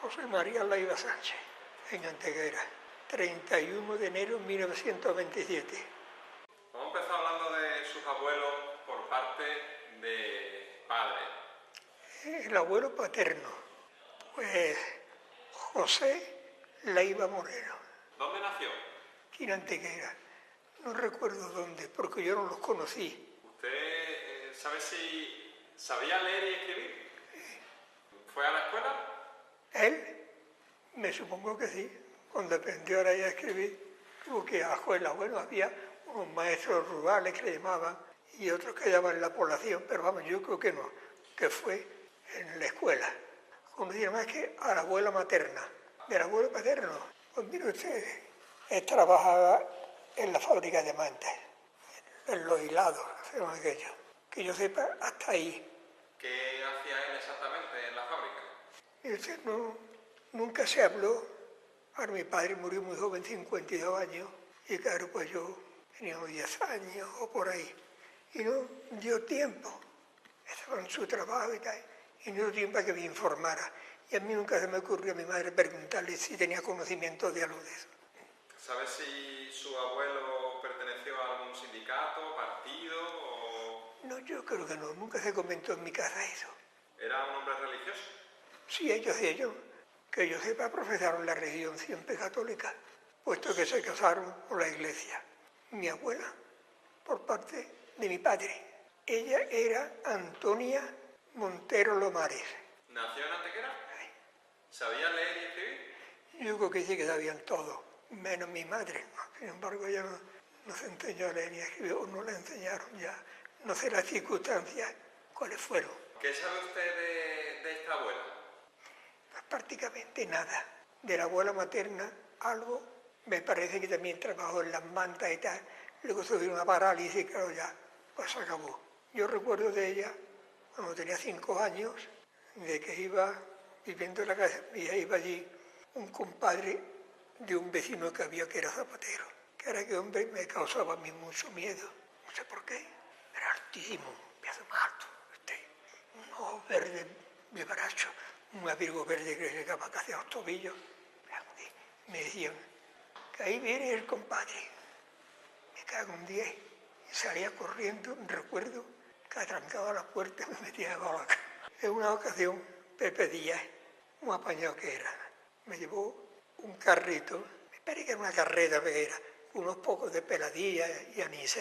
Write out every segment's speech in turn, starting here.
José María Leiva Sánchez, en Antequera, 31 de enero de 1927. Vamos a empezar hablando de sus abuelos por parte de padre. El abuelo paterno, pues José Leiva Moreno. ¿Dónde nació? Aquí en Antequera. No recuerdo dónde, porque yo no los conocí. ¿Usted sabe si sabía leer y escribir? ¿Fue a la escuela? Él, me supongo que sí, cuando aprendió a leer y a escribir, tuvo que ir a la escuela. Bueno, había unos maestros rurales que le llamaban y otros que llamaban la población, pero vamos, yo creo que no, que fue en la escuela. Conocía más que a la abuela materna. Del abuelo paterno, pues mire usted, él trabajaba en la fábrica de diamantes, en los hilados, hacemos aquello. Que yo sepa, hasta ahí. ¿Qué hacía él exactamente en la fábrica? Y usted nunca se habló. Ahora mi padre murió muy joven, 52 años, y claro, pues yo tenía unos 10 años o por ahí. Y no dio tiempo, estaba en su trabajo y tal, y no dio tiempo a que me informara. Y a mí nunca se me ocurrió a mi madre preguntarle si tenía conocimiento de algo de eso. ¿Sabe si su abuelo perteneció a algún sindicato, partido o...? No, yo creo que no, nunca se comentó en mi casa eso. ¿Era un hombre religioso? Sí, ellos, que yo sepa, profesaron la religión siempre católica, puesto que se casaron por la iglesia. Mi abuela, por parte de mi padre, ella era Antonia Montero Lomares. ¿Nació en Antequera? ¿Sabía leer y escribir? Yo creo que sí que sabían todo, menos mi madre. Sin embargo, ella no se enseñó a leer ni a escribir, o no la enseñaron ya. No sé las circunstancias cuáles fueron. ¿Qué sabe usted de esta abuela? Pues prácticamente nada. De la abuela materna, algo, me parece que también trabajó en las mantas y tal. Luego sufrió una parálisis, claro, ya, pues se acabó. Yo recuerdo de ella, cuando tenía 5 años, de que iba viviendo en la casa mía, iba allí un compadre de un vecino que había que era zapatero, que era que hombre me causaba a mí mucho miedo. No sé por qué. Era altísimo, un pedazo más alto. Un ojo verde de baracho, un abrigo verde que llegaba casi a los tobillos. Me decían que ahí viene el compadre. Me cago en 10. Y salía corriendo, recuerdo que atrancaba la puerta y me metía a la cara. En una ocasión, Pepe Díaz, un apañado que era, me llevó un carrito, me parece que era una carreta que era, unos pocos de peladillas y anís.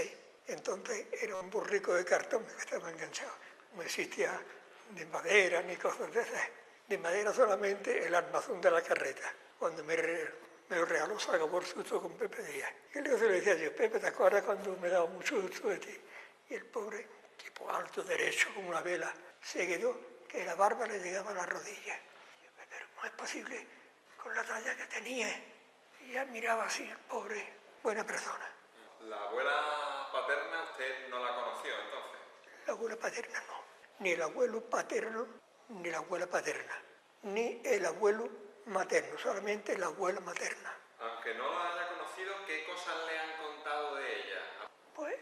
Entonces era un burrico de cartón que estaba enganchado. No existía de madera ni cosas de esas. De madera solamente el armazón de la carreta. Cuando me lo regaló, se acabó el susto con Pepe Díaz. Y luego se le decía yo, Pepe, ¿te acuerdas cuando me daba mucho gusto de ti? Y el pobre, tipo alto, derecho, con una vela, se quedó que la barba le llegaba a las rodillas. Pero no es posible, con la talla que tenía. Y ya miraba así, el pobre, buena persona. ¿La abuela paterna usted no la conoció entonces? La abuela paterna no. Ni el abuelo paterno, ni la abuela paterna. Ni el abuelo materno, solamente la abuela materna. Aunque no la haya conocido, ¿qué cosas le han contado de ella? Pues,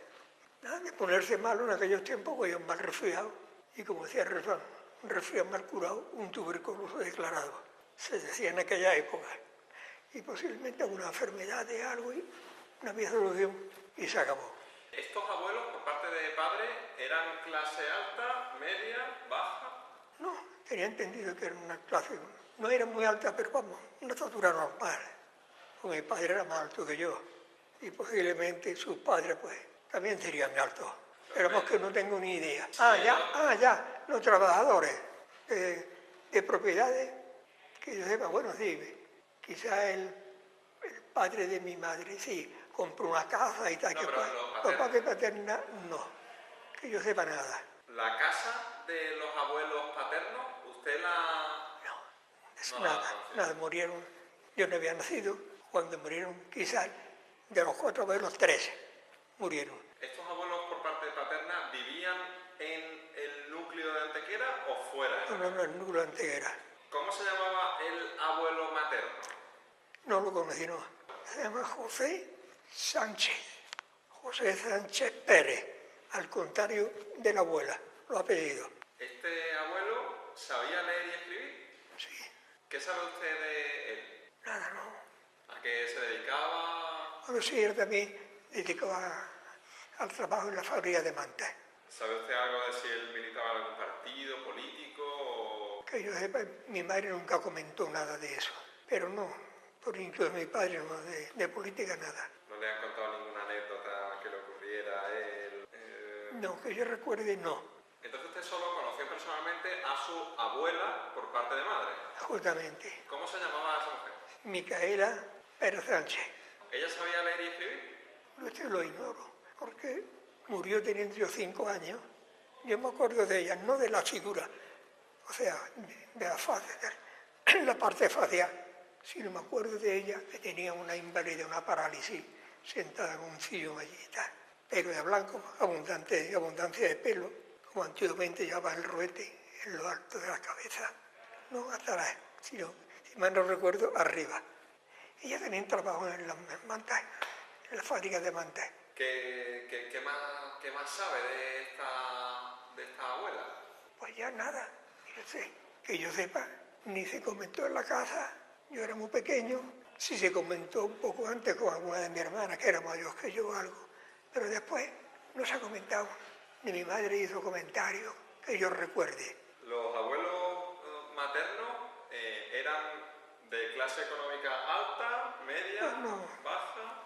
nada de ponerse malo en aquellos tiempos, pues yo mal resfriado. Y como decía el refrán, un resfriado mal curado, un tuberculoso declarado. Se decía en aquella época. Y posiblemente alguna enfermedad de algo y una vieja solución y se acabó. ¿Estos abuelos, por parte de padre, eran clase alta, media, baja? No, tenía entendido que era una clase, no era muy alta, pero vamos, una estatura normal. Porque mi padre era más alto que yo. Y posiblemente sus padres, pues, también serían altos. Pero más que no tengo ni idea. Ya, los trabajadores de propiedades, que yo sepa, bueno, sí, quizá el padre de mi madre, sí, compró una casa y tal, No, que pero padre paterna, no, que yo sepa nada. ¿La casa de los abuelos paternos, usted la...? No, nada, murieron, yo no había nacido, cuando murieron quizás de los 4 abuelos, 3 murieron. ¿Estos abuelos por parte paterna vivían en el núcleo de Antequera o fuera? No, el núcleo de Antequera. ¿Cómo se llamaba el abuelo materno? No lo conocí, no. Se llama José Sánchez. José Sánchez Pérez, al contrario de la abuela, los apellidos. ¿Este abuelo sabía leer y escribir? Sí. ¿Qué ¿Qué sabe usted de él? Nada, no. ¿A qué se dedicaba? Bueno, sí, él también dedicaba al trabajo en la fábrica de mantas. ¿Sabe usted algo de si él militaba en algún partido político o...? Que yo sepa, mi madre nunca comentó nada de eso, pero no, por incluso mi padre no, de política nada. ¿No le han contado ninguna anécdota que le ocurriera a él? No, que yo recuerde, no, Entonces usted solo conoció personalmente a su abuela por parte de madre. justamente. ¿Cómo se llamaba esa mujer? Micaela Pérez Sánchez. ¿Ella sabía leer y escribir? Yo lo ignoro, porque murió teniendo yo 5 años. Yo me acuerdo de ella, no de la figura, o sea, de la faz, de la parte facial, sino me acuerdo de ella que tenía una invalidez, una parálisis, sentada en un sillón allí y tal. Pelo de blanco, abundancia de pelo, como antiguamente llevaba el roete en lo alto de la cabeza, no atrás, sino, si mal no recuerdo, arriba. Ella también trabajó en las mantas, en la fábrica de mantas. ¿Qué más sabe de esta abuela? Pues ya nada, yo sé, que yo sepa, ni se comentó en la casa, yo era muy pequeño, sí se comentó un poco antes con alguna de mis hermanas, que era mayor que yo o algo, pero después no se ha comentado, ni mi madre hizo comentarios que yo recuerde. ¿Los abuelos maternos eran de clase económica alta, media, No, baja?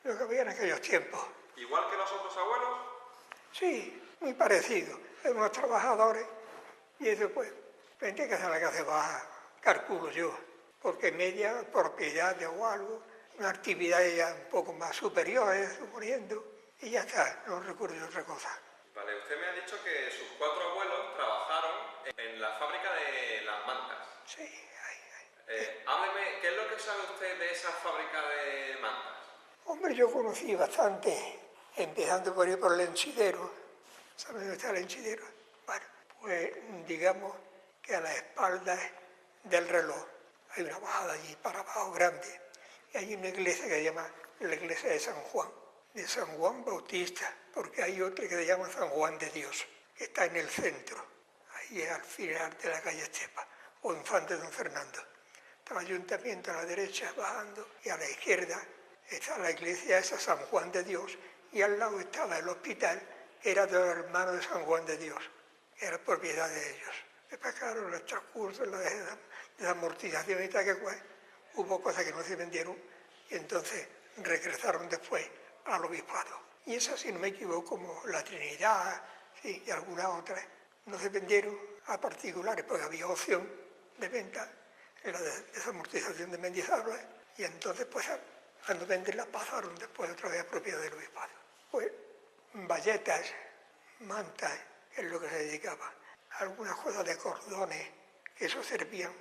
lo que había en aquellos tiempos. ¿Igual que los otros abuelos? Sí, muy parecido, eran unos trabajadores, y eso pues, tendría que ser la clase baja, calculo yo, porque media, propiedades o algo, una actividad ya un poco más superior, suponiendo, y ya está, no recuerdo otra cosa. Vale, usted me ha dicho que sus 4 abuelos trabajaron en la fábrica de las mantas. Sí, Hábleme, ¿qué es lo que sabe usted de esa fábrica de mantas? hombre, yo conocí bastante, empezando por ir por el Lenchidero. ¿Sabes dónde está el Lenchidero? Bueno, pues digamos que a la espalda del reloj hay una bajada allí para abajo grande. Y hay una iglesia que se llama la iglesia de San Juan Bautista, porque hay otra que se llama San Juan de Dios, que está en el centro, ahí al final de la calle Estepa, o Infante Don Fernando. Está el ayuntamiento a la derecha bajando y a la izquierda está la iglesia esa San Juan de Dios y al lado estaba el hospital que era de los hermanos de San Juan de Dios, que era propiedad de ellos. Después, claro, los transcursos, la amortización y tal que fue, hubo cosas que no se vendieron y entonces regresaron después al obispado. Y esas, si no me equivoco, como la Trinidad, sí, y algunas otras, no se vendieron a particulares porque había opción de venta en la desamortización de Mendizábal y entonces pues cuando venderlas pasaron después otra vez a propiedad del obispado. Pues bayetas, mantas, que es lo que se dedicaba, algunas cosas de cordones, que eso servían,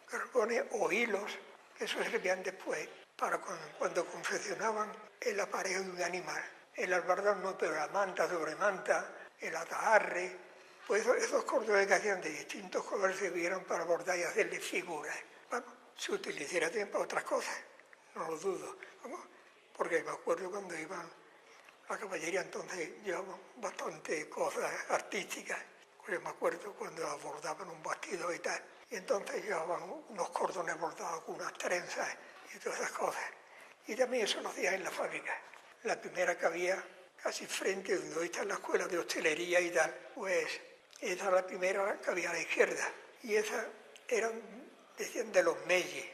cordones o hilos, que eso servían después para cuando confeccionaban el aparejo de un animal. El albardón no, pero la manta sobre manta, el atajarre, pues esos cordones que hacían de distintos colores sirvieron para bordar y hacerle figuras. Bueno, se utilizará también para otras cosas, no lo dudo. ¿Cómo? Porque me acuerdo cuando iban a caballería, entonces llevaban bastante cosas artísticas. Yo me acuerdo cuando abordaban un vestido y tal, y entonces llevaban unos cordones bordados con unas trenzas y todas esas cosas. Y también eso lo hacían en la fábrica. La primera que había casi frente donde hoy está la escuela de hostelería y tal, pues esa era la primera que había a la izquierda. Y esas eran, decían, de los Meyes.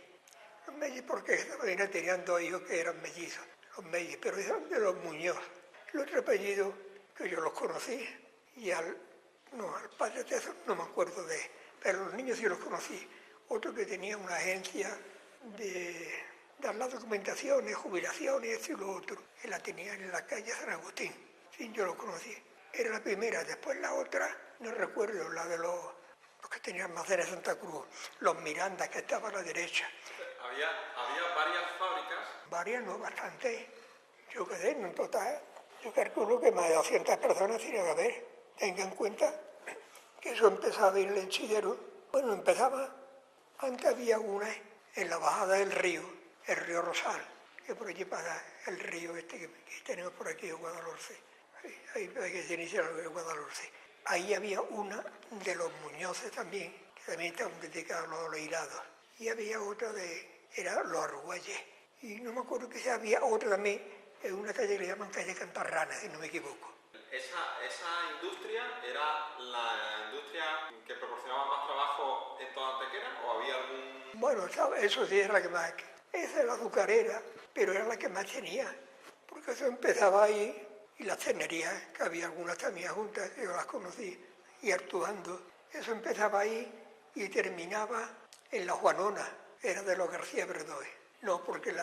Los Meyes porque esta familia tenían 2 hijos que eran mellizos, los Meyes, pero eran de los Muñoz. El otro apellido que yo los conocí, y al padre de eso no me acuerdo de él, pero los niños sí los conocí. Otro que tenía una agencia de dar las documentaciones, jubilaciones, esto y lo otro, que la tenía en la calle San Agustín. Sí, yo lo conocí. Era la primera, después la otra, no recuerdo, la de los que tenían almacén de Santa Cruz, los Mirandas, que estaban a la derecha. Había varias fábricas. Varias, no, bastante. Yo quedé en total, yo calculo que más de 200 personas tiene que haber. Tengan en cuenta que eso empezaba a ir el Lenchidero. Bueno, empezaba, antes había una en la bajada del río, el río Rosal, que por allí pasa el río este que tenemos por aquí de Guadalhorce. Ahí que se inicia el río de Guadalhorce. Ahí había una de los Muñoces también, que también estaban dedicados a los hilados. y había otra era Los Argüelles. Y no me acuerdo que había otra también en una calle que le llaman calle Cantarrana, si no me equivoco. ¿Esa industria era la industria que proporcionaba más trabajo en toda Antequera o había algún...? Bueno, eso sí es la que más... Esa es la azucarera, pero era la que más tenía, porque eso empezaba ahí, y las cernerías, que había algunas también juntas, yo las conocí, y actuando. Eso empezaba ahí y terminaba en la Juanona, era de los García Verdoe. No, porque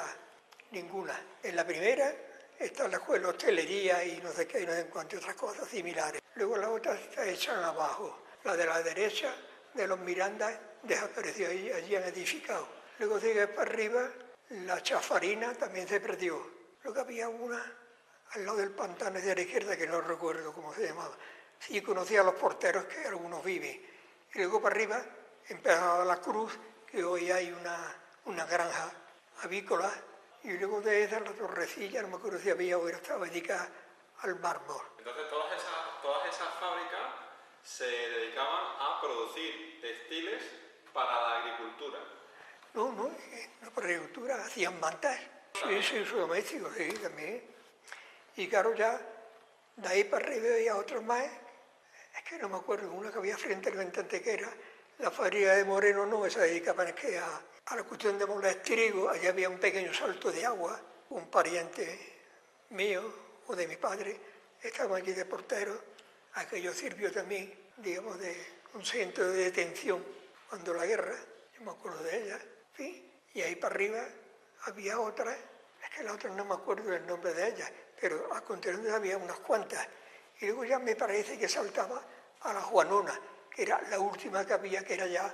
ninguna. En la primera está la escuela de hostelería y no sé qué, y no sé cuántas otras cosas similares. Luego la otra está hecha abajo. La de la derecha, de los Miranda, desapareció, allí han edificado. Luego sigue para arriba, la Chafarina también se perdió. Luego había una al lado del pantano de la izquierda, que no recuerdo cómo se llamaba. Sí conocía a los porteros, que algunos viven. Y luego para arriba empezaba la Cruz, que hoy hay una granja avícola, y luego de esa la Torrecilla, no me acuerdo si había o estaba dedicada al mármol. Entonces todas esas fábricas se dedicaban a producir textiles para la agricultura. No, para la agricultura hacían mantas. Sí, su doméstico, sí, también. Y claro, ya de ahí para arriba había otros más, es que no me acuerdo, una que había frente al Antequera, la fábrica de Moreno no, se dedicaban a la cuestión de moler trigo. Allí había un pequeño salto de agua, un pariente mío o de mi padre estaba allí de portero. Aquello sirvió también, digamos, de un centro de detención cuando la guerra, yo me acuerdo de ella, ¿sí? Y ahí para arriba había otra, es que la otra no me acuerdo del nombre de ella, pero a continuación había unas cuantas. Y luego ya me parece que saltaba a la Juanona, que era la última que había, que era ya,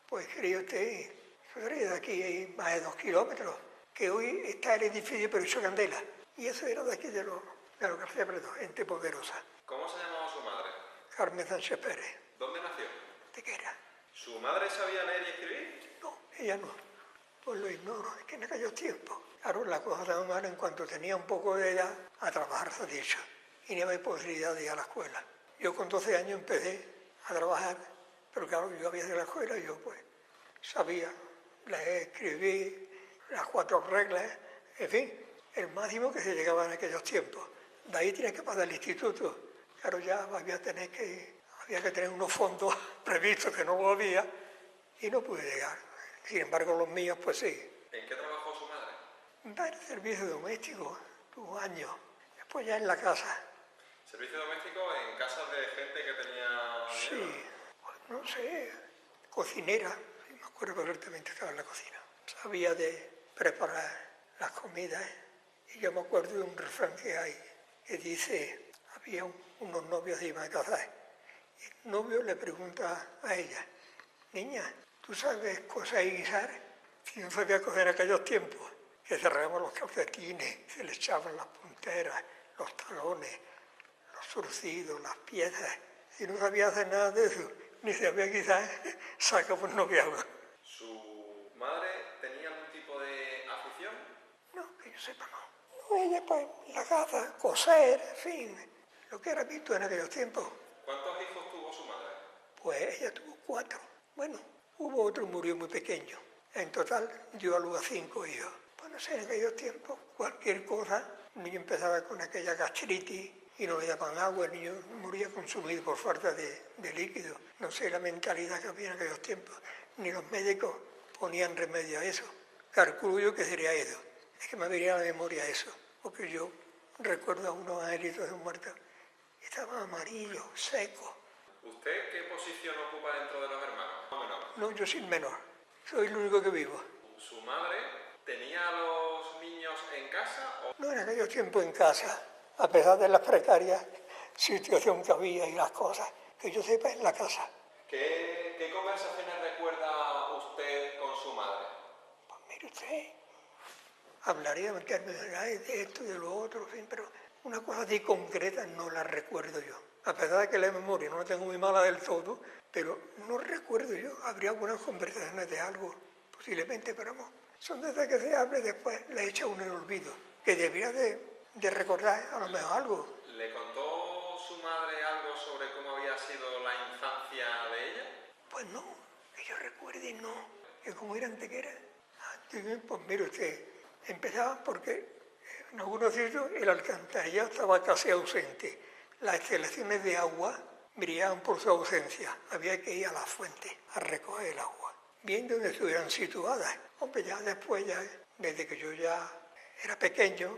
pues creo usted, de aquí hay más de 2 kilómetros, que hoy está el edificio pero hecho candela. Y eso era de aquí de los García Bredo, gente poderosa. ¿Cómo se llamaba su madre? Carmen Sánchez Pérez. ¿Dónde nació? Antequera. ¿Su madre sabía leer y escribir? No, ella no. Pues lo ignoro, es que en aquellos tiempos. Claro, la cosa estaba mal en cuanto tenía un poco de edad a trabajar, se ha dicho. Y no había posibilidad de ir a la escuela. Yo con 12 años empecé a trabajar, pero claro, yo había ido a la escuela y yo pues sabía leer, escribir, las 4 reglas, en fin, el máximo que se llegaba en aquellos tiempos. De ahí tienes que pasar al instituto. Claro, ya había que tener unos fondos previstos que no lo había y no pude llegar. Sin embargo, los míos, pues sí. ¿En qué trabajó su madre? En servicio doméstico, tuvo años. Después ya en la casa. ¿Servicio doméstico en casas de gente que tenía Sí, dinero? pues no sé, cocinera, sí, me acuerdo perfectamente, estaba en la cocina. Sabía de preparar las comidas. Y yo me acuerdo de un refrán que hay, que dice, había unos novios que iban a casar. Y el novio le pregunta a ella, niña, ¿tú sabes coser y guisar? Si no sabía coser en aquellos tiempos, que cerrábamos los calcetines, se le echaban las punteras, los talones, los surcidos, las piezas. Si no sabía hacer nada de eso, ni sabía guisar, sacaba un noviazgo. ¿Su madre tenía algún tipo de afición? No, que yo sepa, no. No, ella pues la casa, coser, en fin, lo que era visto en aquellos tiempos. ¿Cuántos hijos tuvo su madre? Pues ella tuvo 4. Bueno, hubo otro, murió muy pequeño. En total dio a luz a 5 hijos. Pues no sé, en aquellos tiempos, cualquier cosa, el niño empezaba con aquella gastritis y no le daban agua, el niño moría consumido por falta de líquido. No sé la mentalidad que había en aquellos tiempos, ni los médicos ponían remedio a eso. Calculo yo que sería eso. Es que me venía a la memoria eso, porque yo recuerdo a unos angelitos de muertos que estaban amarillos, secos. ¿Usted qué posición ocupa dentro de los hermanos? No, yo soy el menor, soy el único que vivo. ¿Su madre tenía a los niños en casa o...? No, en aquellos tiempos en casa, a pesar de las precarias situación que había y las cosas, que yo sepa en la casa. ¿Qué conversaciones recuerda usted con su madre? Pues mire usted, hablaría en términos de esto y de lo otro, en fin, pero una cosa así concreta no la recuerdo yo. A pesar de que la memoria no la tengo muy mala del todo, pero no recuerdo yo. Habría algunas conversaciones de algo, posiblemente, pero no. Son de esas que se hable después, la echa uno en el olvido, que debería de recordar a lo mejor algo. ¿Le contó su madre algo sobre cómo había sido la infancia de ella? Pues no, que yo recuerde, no. ¿Y cómo era Antequera? Pues mire usted, empezaban porque en algunos sitios el alcantarillado estaba casi ausente. Las instalaciones de agua brillaban por su ausencia. Había que ir a la fuente a recoger el agua, viendo donde estuvieran situadas. Hombre, ya después, desde que yo ya era pequeño,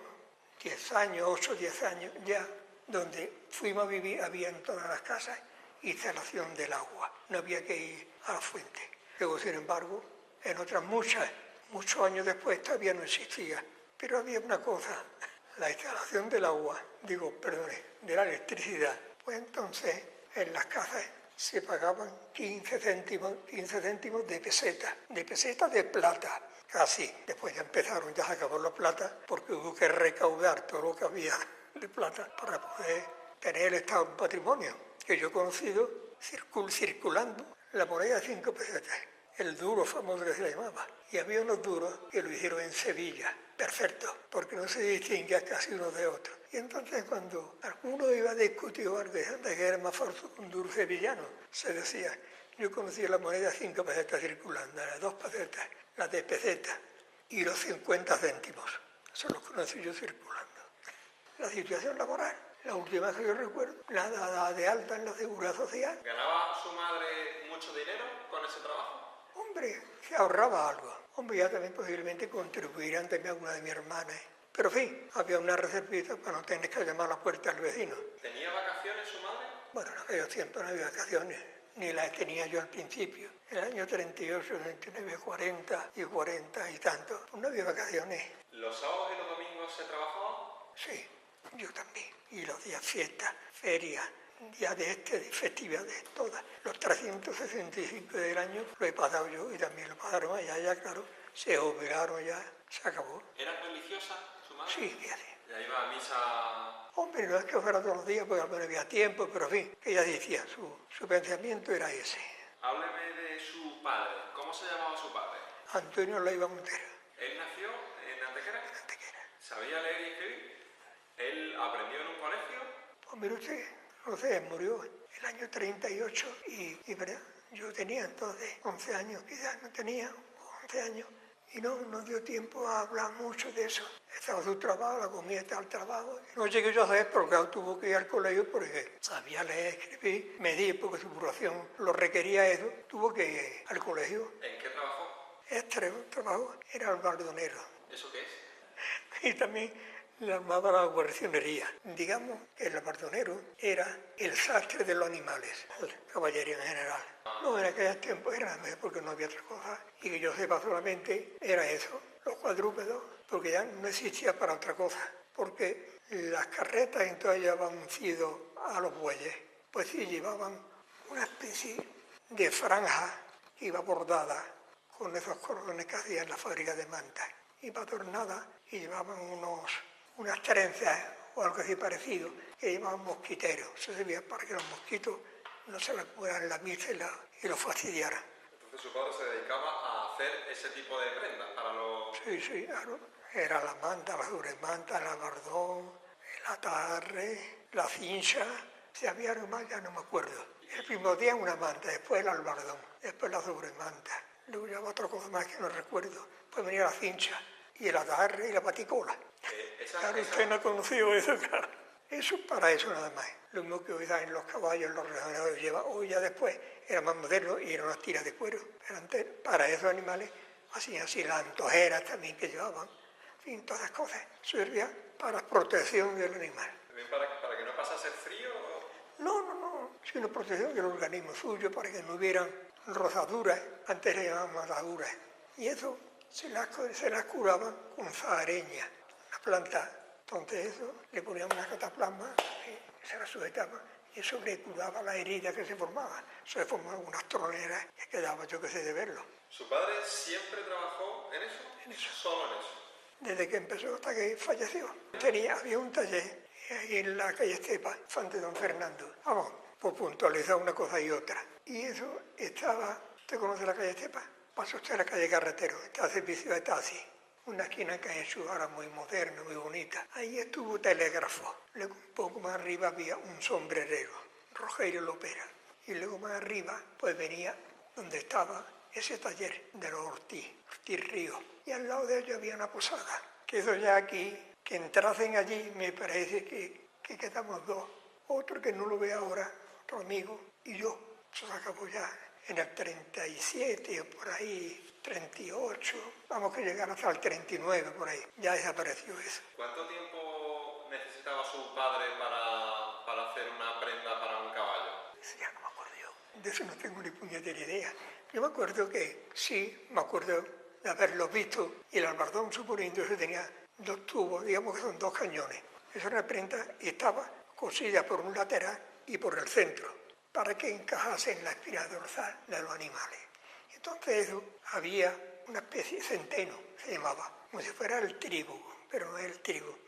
10 años, 8, 10 años, ya donde fuimos a vivir había en todas las casas instalación del agua. No había que ir a la fuente. Luego, sin embargo, en otras muchos años después todavía no existía. Pero había una cosa, la instalación del agua, de la electricidad. Pues entonces en las casas se pagaban 15 céntimos de peseta de plata, casi. Después ya se acabó la plata porque hubo que recaudar todo lo que había de plata para poder tener el estado de patrimonio, que yo he conocido circulando la moneda de 5 pesetas, el duro famoso que se le llamaba. Y había unos duros que lo hicieron en Sevilla, perfecto, porque no se distinguía casi uno de otro. Y entonces cuando alguno iba a discutir algo de que era más falso que un duro sevillano, se decía, yo conocía la moneda de 5 pesetas circulando, las 2 pesetas, las de peseta y los 50 céntimos. Eso los conocí yo circulando. La situación laboral, la última que yo recuerdo, la dada de alta en la Seguridad Social. ¿Ganaba su madre mucho dinero con ese trabajo? Hombre, se ahorraba algo. Hombre, ya también posiblemente contribuirían también alguna de mis hermanas. Pero en fin, había una reservita para no tener que llamar a la puerta al vecino. ¿Tenía vacaciones su madre? Bueno, en aquellos tiempos no había vacaciones, ni las tenía yo al principio. En el año 38, 39, 40 y 40 y tanto, pues no había vacaciones. ¿Los sábados y los domingos se trabajaban? Sí, yo también. Y los días fiestas, ferias, días de festividades, todas. Los 365 del año lo he pasado yo y también lo pasaron allá, ya claro, se jubilaron ya, se acabó. ¿Era religiosa su madre? Sí, fíjate. ¿Ya iba a misa? Hombre, no es que fuera todos los días porque no había tiempo, pero en fin, ella decía, su pensamiento era ese. Hábleme de su padre. ¿Cómo se llamaba su padre? Antonio Leiva Montero. ¿Él nació en Antequera? Antequera. ¿Sabía leer y escribir? ¿Él aprendió en un colegio? Pues mire usted, no sé, murió el año 38 y ¿verdad? Yo tenía entonces 11 años, quizás no tenía 11 años, y no dio tiempo a hablar mucho de eso. Estaba su trabajo, la comida estaba al trabajo. No llegué yo a saber porque tuvo que ir al colegio porque sabía leer, escribir, medir, porque su población lo requería eso. Tuvo que ir al colegio. ¿En qué trabajó? Este trabajo era el bardonero. ¿Eso qué es? Y también le armaba la guarnicionería. Digamos que el bardonero era el sastre de los animales, la caballería en general. No, en aquellos tiempos era porque no había otra cosa. Y que yo sepa solamente era eso, los cuadrúpedos, porque ya no existía para otra cosa. Porque las carretas entonces llevaban uncido a los bueyes, pues sí llevaban una especie de franja que iba bordada con esos cordones que hacían en la fábrica de mantas. Iba adornada y llevaban unas trenzas o algo así parecido que llevaban mosquiteros. Eso servía para que los mosquitos no se les puedan la vista y los fastidiaran. Entonces su padre se dedicaba a hacer ese tipo de prendas para los... Sí, claro. Era la manta, la sobremanta, el albardón, el atarre, la cincha. Si había algo más ya no me acuerdo. El primer día una manta, después el albardón, después la sobremanta. Luego llevaba otra cosa más que no recuerdo. Pues venía la cincha y el atarre y la paticola. Claro, usted no ha conocido eso, claro. Eso para eso nada más. Lo mismo que hoy en los caballos, los rejoneadores lleva. Hoy ya después era más moderno y eran unas tiras de cuero. Pero antes, para esos animales, así las antojeras también que llevaban. En fin, todas las cosas. Servía para protección del animal. ¿También para que no pasase frío? No, sino protección del organismo suyo, para que no hubieran rozaduras. Antes le llamaban rozaduras. Y eso se las curaban con zahareña, una planta. Entonces eso, le poníamos una cataplasma, se la sujetaba y eso le curaba la herida que se formaba. Se formaban unas troneras que quedaba, yo qué sé, de verlo. ¿Su padre siempre trabajó en eso? En eso. ¿Solo en eso? Desde que empezó hasta que falleció. Había un taller ahí en la calle Estepa, Infante Don Fernando. Vamos, por puntualizar una cosa y otra. Y eso estaba, ¿usted conoce la calle Estepa? Pasa usted a la calle Carretero, está a servicio de taxi. Una esquina que ha hecho ahora muy moderna, muy bonita. Ahí estuvo telégrafo. Luego un poco más arriba había un sombrerero, Rogelio Lopera. Y luego más arriba, pues venía donde estaba ese taller de los Ortiz Ríos. Y al lado de ellos había una posada. Que eso ya aquí, que entrasen allí, me parece que quedamos dos. Otro que no lo ve ahora, otro amigo, y yo. Eso se acabó ya en el 37 o por ahí, 38. Vamos que llegar hasta el 39 por ahí. Ya desapareció eso. ¿Cuánto tiempo necesitaba su padre para hacer una prenda para un caballo? Eso ya no me acuerdo yo. De eso no tengo ni puñetera idea. Yo me acuerdo que sí, me acuerdo de haberlo visto, y el albardón, suponiendo que tenía 2 tubos, digamos que son 2 cañones. Esa era una prenda y estaba cosida por un lateral y por el centro, para que encajase en la espina dorsal de los animales. Entonces eso, había una especie de centeno, se llamaba, como si fuera el trigo, pero no es el trigo.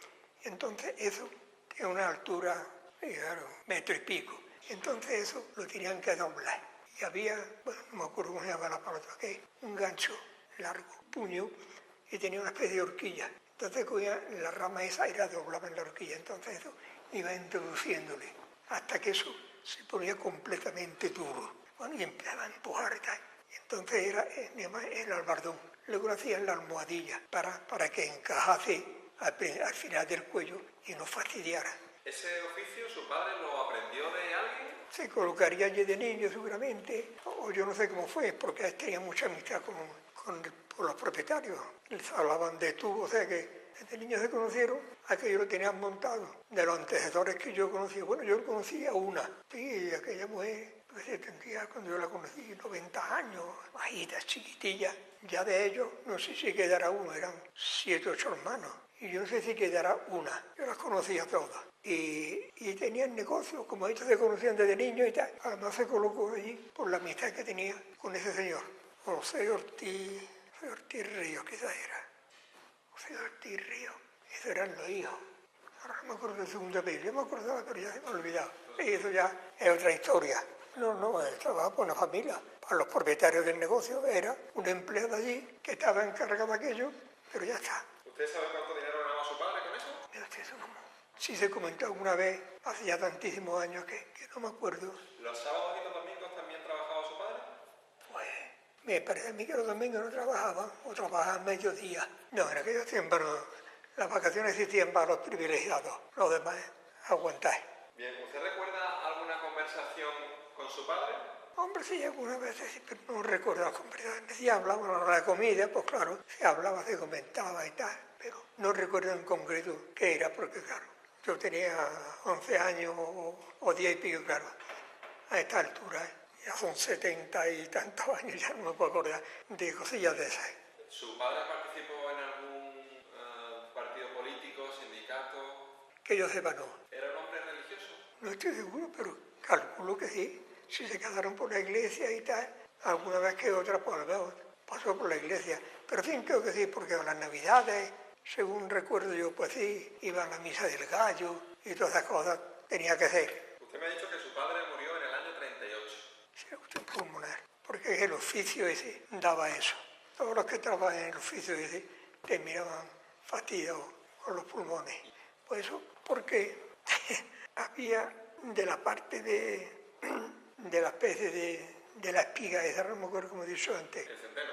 Entonces eso tiene una altura, claro, 1 metro y pico. Entonces eso lo tenían que doblar. Y había, bueno, no me acuerdo cómo se llama la palabra, que un gancho largo, puño, y tenía una especie de horquilla. Entonces cogía la rama esa y la doblaba en la horquilla. Entonces eso iba introduciéndole hasta que eso se ponía completamente duro. Bueno, y empezaba a empujar y tal. Y entonces era el albardón. Luego lo hacían la almohadilla para que encajase al final del cuello y no fastidiara. ¿Ese oficio su padre lo aprendió de alguien? Se colocaría allí de niño seguramente, o yo no sé cómo fue, porque él tenía mucha amistad con los propietarios. Les hablaban de tú, o sea que desde niños se conocieron, aquello lo tenían montado. De los antecesores que yo conocía, bueno, yo conocía una, sí, aquella mujer, pues tendría cuando yo la conocí 90 años, bajita, chiquitilla. Ya de ellos, no sé si quedara uno, eran 7 o 8 hermanos. Y yo no sé si quedara una, yo las conocía todas. Y tenían negocios, como ellos se conocían desde niños y tal. Además se colocó allí por la amistad que tenía con ese señor. José Ortiz Ríos, quizás era. José Ortiz Ríos. Esos eran los hijos. Ahora no me acuerdo del segundo apellido, yo me acordaba, pero ya se me ha olvidado. Y eso ya es otra historia. No, él trabajaba por una familia. Para los propietarios del negocio era un empleado allí que estaba encargado de aquello, pero ya está. ¿Usted sabe cuánto dinero ganaba su padre con eso? Pero eso no. Sí se comentó alguna vez, hace ya tantísimos años que no me acuerdo. ¿Los sábados y los domingos también trabajaba su padre? Pues me parece a mí que los domingos no trabajaban, o trabajaban mediodía. No, en aquellos tiempos no. Las vacaciones existían para los privilegiados, los demás aguantáis. Bien, ¿usted recuerda alguna conversación con su padre? Hombre, sí, algunas veces sí, pero no recuerdo las conversaciones. Sí hablaban a la hora de comida, pues claro, se hablaba, se comentaba y tal, pero no recuerdo en concreto qué era, porque claro, yo tenía 11 años o 10 y pico, claro, a esta altura, ya son 70 y tantos años, ya no me puedo acordar de cosillas de esas. ¿Su padre participó en algún partido político, sindicato? Que yo sepa, no. ¿Era un hombre religioso? No estoy seguro, pero calculo que sí. Si se casaron por la iglesia y tal, alguna vez que otra, pues pasó por la iglesia. Pero en fin, creo que sí, porque a las navidades, según recuerdo yo, pues sí, iba a la misa del gallo y todas esas cosas tenía que ser. Usted me ha dicho que su padre murió en el año 38. Sí, usted pulmonar, porque el oficio ese daba eso. Todos los que trabajan en el oficio ese terminaban fastidiados con los pulmones. Pues eso, porque había de la parte de la especie de la espiga, esa no me acuerdo como he dicho antes. ¿El centeno?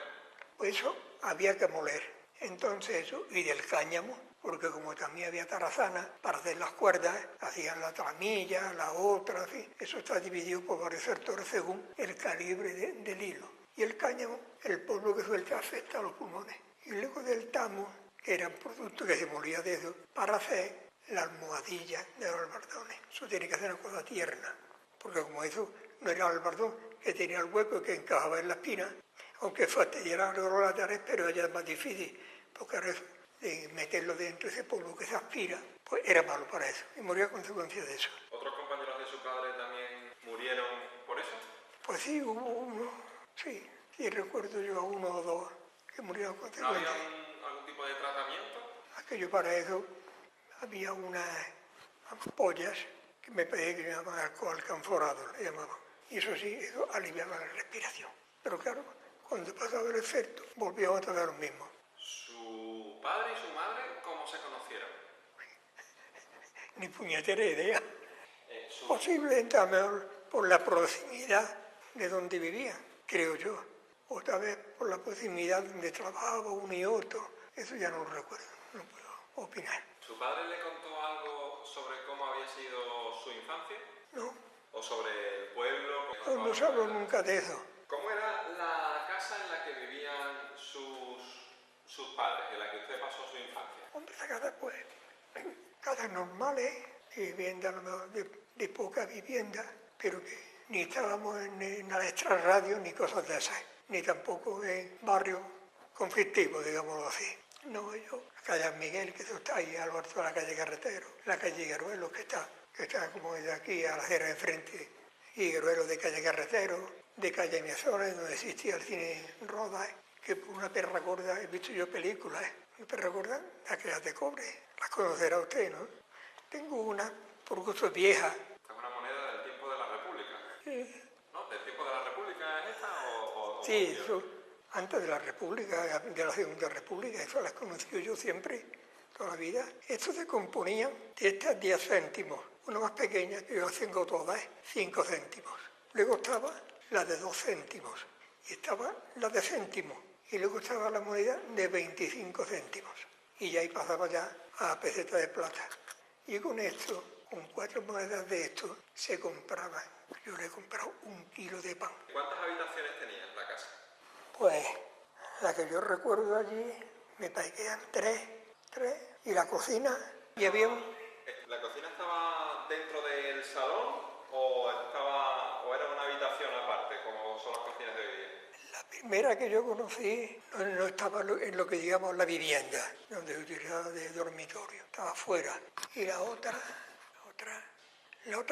Pues eso había que moler. Entonces eso, y del cáñamo, porque como también había tarazana para hacer las cuerdas, hacían la tramilla, la otra, en fin. Eso está dividido por varios sectores según el calibre del hilo. Y el cáñamo, el polvo que suelta afecta a los pulmones. Y luego del tamo, que era un producto que se molía de eso, para hacer la almohadilla de los albardones. Eso tiene que ser una cosa tierna, porque como eso no era el albardón, que tenía el hueco que encajaba en la espina, aunque fastidiara los laterales, pero ya es más difícil, porque ahora de meterlo dentro de ese polvo que se aspira, pues era malo para eso, y moría a consecuencia de eso. ¿Otros compañeros de su padre también murieron por eso? Pues sí, hubo uno, sí recuerdo yo a uno o dos que murieron a ¿No consecuencia. había algún tipo de tratamiento? Aquello para eso había unas ampollas que me parece que se llamaban alcohol canforado, le llamaban. Y eso sí, eso aliviaba la respiración. Pero claro, cuando pasaba el efecto, volvían otra vez a lo mismo. ¿Su padre y su madre cómo se conocieron? Ni puñetera idea. Posiblemente a lo mejor por la proximidad de donde vivían, creo yo. otra vez por la proximidad donde trabajaba uno y otro. Eso ya no lo recuerdo, no puedo opinar. ¿Su padre le contó algo sobre cómo había sido su infancia? No, ¿O sobre el pueblo? no se habló nunca de eso. ¿Cómo era la casa en la que vivían sus padres, en la que usted pasó su infancia? Hombre, esa casa, pues, casas normales, vivienda a lo mejor de poca vivienda, pero que ni estábamos en la extrarradio ni cosas de esas, ni tampoco en barrios conflictivos, digámoslo así. No, yo, la calle San Miguel, que eso está ahí al alto de la calle Carretero, la calle Higueruelo, que está como de aquí a la acera de enfrente, Higueruelo de calle Carretero, de calle Miazones, donde existía el cine Roda, que por una perra gorda he visto yo películas, una perra gorda, aquellas de cobre, las conocerá usted, ¿no? Tengo una, por gusto vieja. ¿Es una moneda del tiempo de la República? ¿No? ¿Del tiempo de la República es esta Sí, eso, antes de la República, de la Segunda República, eso las conocí yo siempre, toda la vida. Esto se componía de estas 10 céntimos, una más pequeña, que yo las tengo todas, 5 céntimos. Luego estaba la de 2 céntimos, y estaba la de céntimo, y luego estaba la moneda de 25 céntimos. Y ya ahí pasaba ya a la peseta de plata. Y con esto, con 4 monedas de esto, se compraba. Yo le he comprado 1 kilo de pan. ¿Cuántas habitaciones tenía la casa? Pues la que yo recuerdo allí, me parece que eran 3, y la cocina, y había ¿La cocina estaba dentro del salón o era una habitación aparte, como son las cocinas de hoy día? la primera que yo conocí no estaba en lo que digamos la vivienda, donde se utilizaba de dormitorio, estaba afuera. Y la otra